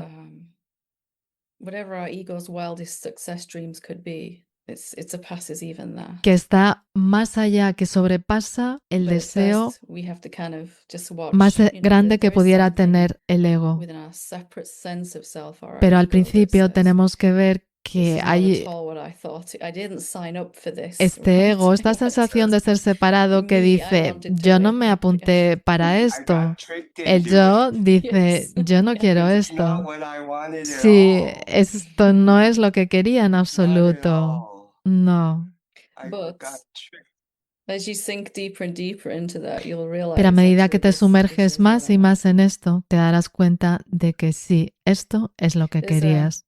whatever our ego's wildest success dreams could be. It surpasses even that. que está más allá, que sobrepasa el But at deseo first, we have to kind of just watch, más you know, grande que there is pudiera something tener el ego. within our separate sense of self or our Pero al ego that principio says, tenemos que ver "This que is not hay at all what I thought. I didn't sign up for this, este right? ego, esta What sensación de does ser separado que me, I dice, wanted to yo no me wake up." apunté para I esto. got tricked El into yo it. dice, Yes. yo no quiero It's not esto. what I wanted at Sí, all. esto no es lo que quería en Not at absoluto. all. No. I But got tricked. as you sink deeper and deeper into that, you'll realize Pero a medida que actually te this sumerges is what más I y más want. en esto, te darás cuenta de que sí, esto es lo que There's querías.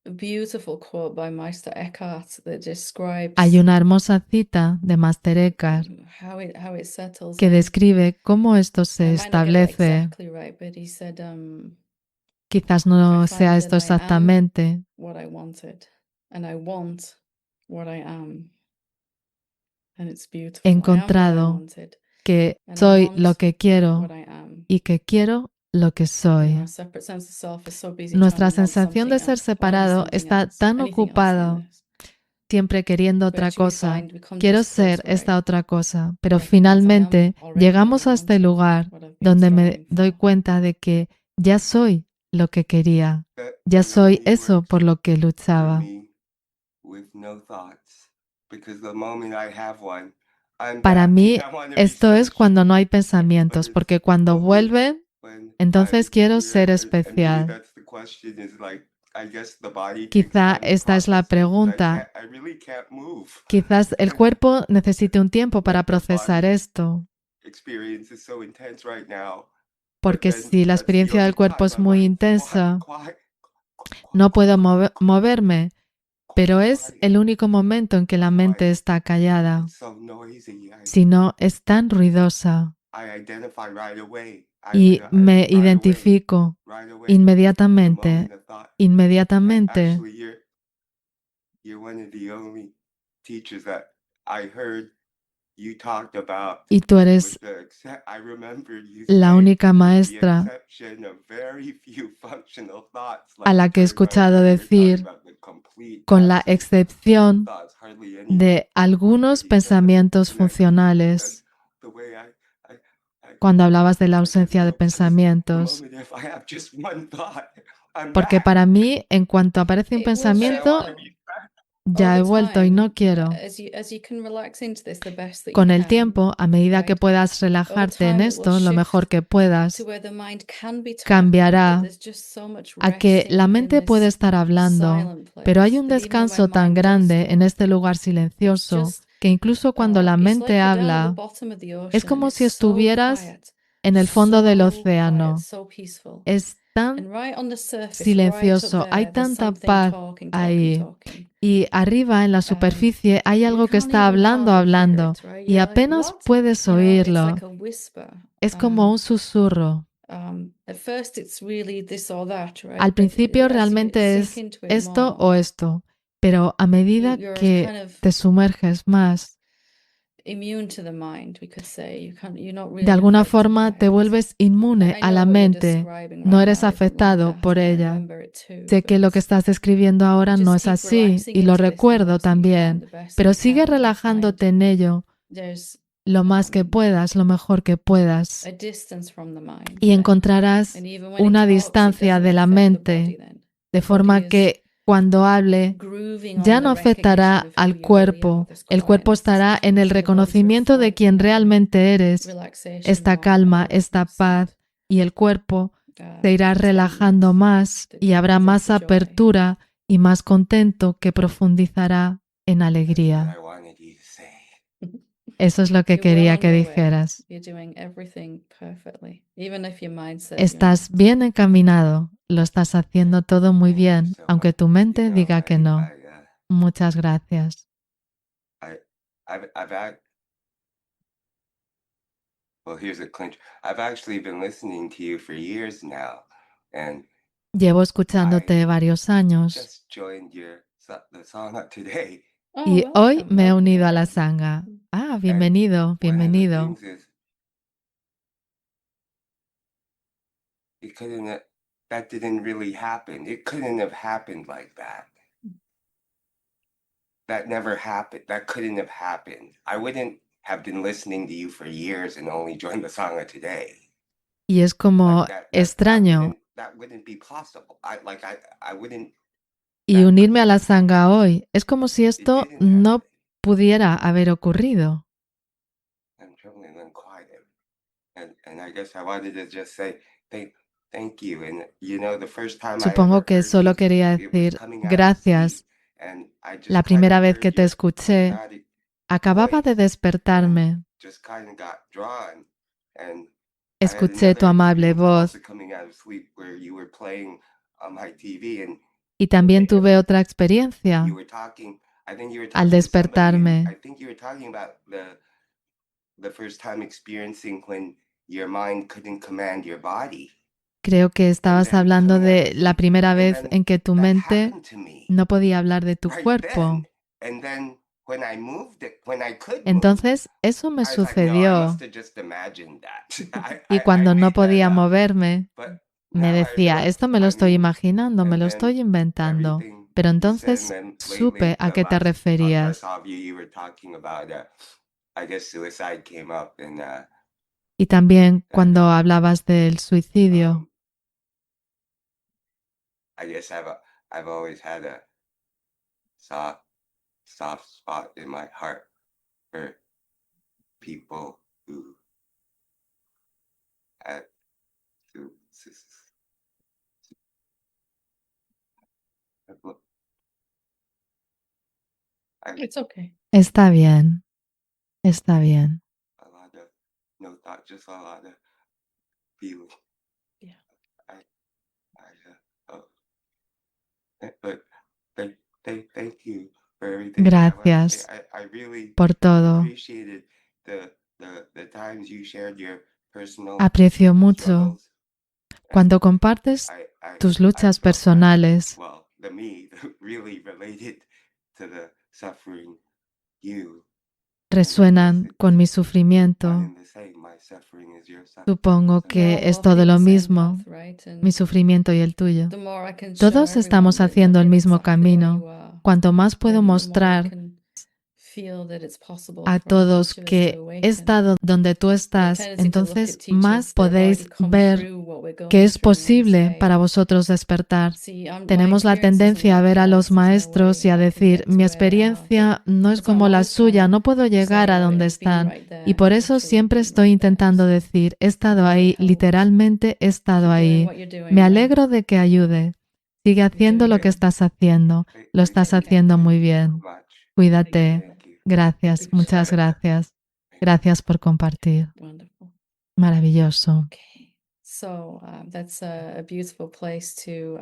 a beautiful quote by Meister Eckhart that describes Hay una hermosa cita de Master Eckhart how it settles que in. describe cómo esto I se might not get it establece. exactly right, but he said, Quizás I no find sea esto that I am exactamente. what I wanted, and I want what I am. And it's beautiful. He I am what I encontrado wanted, que and I soy want lo que quiero what I am. y que quiero lo que You soy. know, our separate sense of self is so busy trying Nuestra to want sensación de something ser else, find separado something está else, tan anything else in ocupado, this. siempre queriendo But otra actually we cosa. find we come to Quiero this place ser where esta otra cosa, pero I recognize I am finalmente already what llegamos I a este wanted, lugar what I've been donde me striving doy for. cuenta de que ya soy lo que quería, That ya soy only eso works por lo que for luchaba. me with no thoughts. Because the moment I have one, I'm Para back. mí, I wanna be esto es special. cuando no hay But pensamientos, it's porque cuando only vuelven, when entonces I'm quiero here, ser and maybe especial. that's the question, is like, I guess the body takes Quizá time to esta es la process it, 'cause pregunta. I really can't move. Quizás el cuerpo necesite un tiempo para Like the procesar body esto, experience is so intense right now. But porque then si la that's the experiencia del only cuerpo time es I'm muy like, intensa, quiet, no puedo moverme, pero es quiet. el único momento en que la mente está callada. It's so noisy. Si no, es tan ruidosa I identify right away. y me right away, identifico right away. The inmediatamente, moment of thought. And inmediatamente. actually, you're one of the only teachers that I heard you talked about. Y tú eres I remember you la saying, única with the maestra exception of very few functional thoughts, a la que he during my escuchado prayer, you're talking decir, about the complete con la absence of excepción thoughts, hardly any. de algunos pensamientos funcionales, The way I cuando hablabas de la I ausencia de know, 'cause the pensamientos. moment if I have just one thought, I'm Porque back. para mí, en cuanto aparece un It will pensamiento, show ya he over vuelto y no time, quiero. as you can relax into this the best that Con you el can, tiempo, a medida que right? puedas relajarte en time, it will esto, lo mejor shift que puedas, to where the mind can be talking, cambiará but there's just so much a que resting la in mente this puede estar hablando, silent pero hay place, un that even when descanso tan mind does grande en talk, este lugar it's silencioso just que incluso cuando la it's like mente you're down at the habla, bottom of the es ocean and como it's si so estuvieras quiet, en el fondo del so océano. quiet, so peaceful. Es tan And right on the surface, silencioso, right up hay there, there's tanta something paz talking, ahí. talking. Y arriba en la superficie hay You algo que can't está even hablando, hardly hear hablando. it, right? Y You're like, apenas "What?" puedes You know, it's oírlo. like a whisper. Es como un susurro. At first it's really this or that, right? Al But principio as you realmente sink es into it esto more, o esto, pero a medida you're que kind of te sumerges más, immune to the mind, we could say. You're not de really alguna affected forma by te it. vuelves inmune I a know la what you're mente, describing no right eres now isn't like afectado that. por I ella. remember it too, Sé que lo but que estás describiendo ahora just no es keep así relaxing y lo into this the recuerdo most that you can, también, the best pero you sigue can, and relajándote find en ello there's lo más que puedas, lo mejor que puedas, a distance from the mind y then. encontrarás And even when it una talks, it distancia doesn't de la affect the mente, body then. de The forma body is que cuando hable grooving ya on no the recognition afectará of who al you really are, cuerpo. this El cuerpo quietness, this estará en el peace, and the body's reconocimiento de quien reflecting that realmente eres, relaxation esta more and calma, more, esta and paz, y el cuerpo se irá contentment relajando más that y habrá más brings the joy. apertura y más contento que profundizará en That's what alegría. I wanted you to say. Eso es lo que You're well quería on que your way. dijeras. You're doing everything perfectly. Even if your mind says you're Estás not. bien encaminado, lo estás haciendo todo muy Thank you bien, so aunque much. tu mente You know, diga que no. Muchas gracias. I've had, well, here's a clinch. I've actually been listening to you for years now, and Llevo escuchándote varios años just joined the song today. Oh, y hoy welcome, me he welcome, unido a la welcome. sanga. Ah, bienvenido, One of the bienvenido. things is, it couldn't have, that didn't really happen. It couldn't have happened like that. That never happened. That couldn't have happened. I wouldn't have been listening to you for years and only joined the song today. Y es como Like extraño. that wouldn't be possible. I wouldn't. Y unirme a la sanga hoy es como si esto no pudiera haber ocurrido. I'm trembling and quiet, and I guess I wanted to just say thank you. And you know, the first time Supongo que solo quería decir gracias. La primera vez que te escuché, acababa de despertarme. Escuché tu amable voz y también tuve otra experiencia al despertarme. Creo que estabas hablando de la primera vez en que tu mente no podía hablar de tu cuerpo. Entonces, eso me sucedió. Y cuando no podía moverme, me decía, esto me lo estoy imaginando, me lo estoy inventando. Pero entonces supe a qué te referías. Y también cuando hablabas del suicidio. I've always had a soft spot in my heart for people who had to. It's okay. Está bien. Está bien. A lot of no thought, just a lot of feeling. Yeah. But thank you for everything. Gracias I really por todo. appreciated the times you shared your personal Aprecio mucho struggles. cuando compartes tus luchas personales. Well, the me really related to the suffering you. Resuenan con mi sufrimiento. One and the same, my suffering is your suffering. Supongo que es todo lo mismo, mi sufrimiento y el tuyo. Todos estamos haciendo el mismo camino. Cuanto más puedo mostrar a todos que he estado donde tú estás, entonces más podéis ver que es posible para vosotros despertar. Tenemos la tendencia a ver a los maestros y a decir, mi experiencia no es como la suya, no puedo llegar a donde están. Y por eso siempre estoy intentando decir, he estado ahí, literalmente he estado ahí. Me alegro de que ayude. Sigue haciendo lo que estás haciendo. Lo estás haciendo muy bien. Cuídate. Gracias, muchas gracias. Gracias por compartir. Wonderful. Maravilloso. Okay, so that's a beautiful place to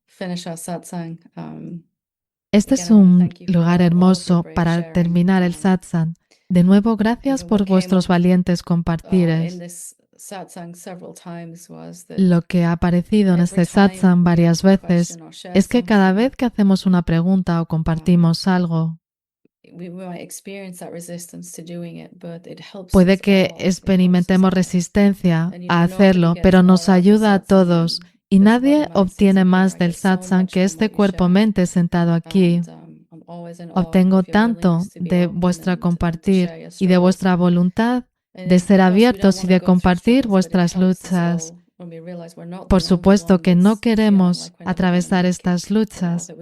finish our satsang. Este es un lugar hermoso para terminar el satsang. De nuevo, gracias por vuestros valientes compartires. Lo que ha aparecido en este satsang varias veces es que cada vez que hacemos una pregunta o compartimos algo, puede que experimentemos resistencia a hacerlo, pero nos ayuda a todos. Y nadie obtiene más del satsang que este cuerpo-mente sentado aquí. Obtengo tanto de vuestra compartir y de vuestra voluntad de ser abiertos y de compartir vuestras luchas. Por supuesto que no queremos atravesar estas luchas,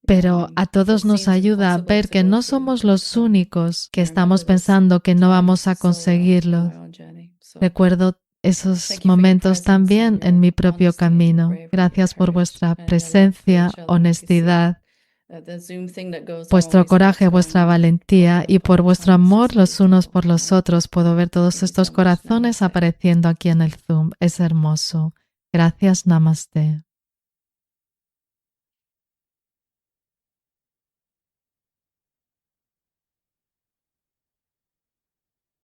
pero a todos nos ayuda a ver que no somos los únicos que estamos pensando que no vamos a conseguirlo. Recuerdo esos momentos también en mi propio camino. Gracias por vuestra presencia, honestidad, vuestro coraje, vuestra valentía y por vuestro amor los unos por los otros. Puedo ver todos estos corazones apareciendo aquí en el Zoom. Es hermoso. Gracias, Namaste.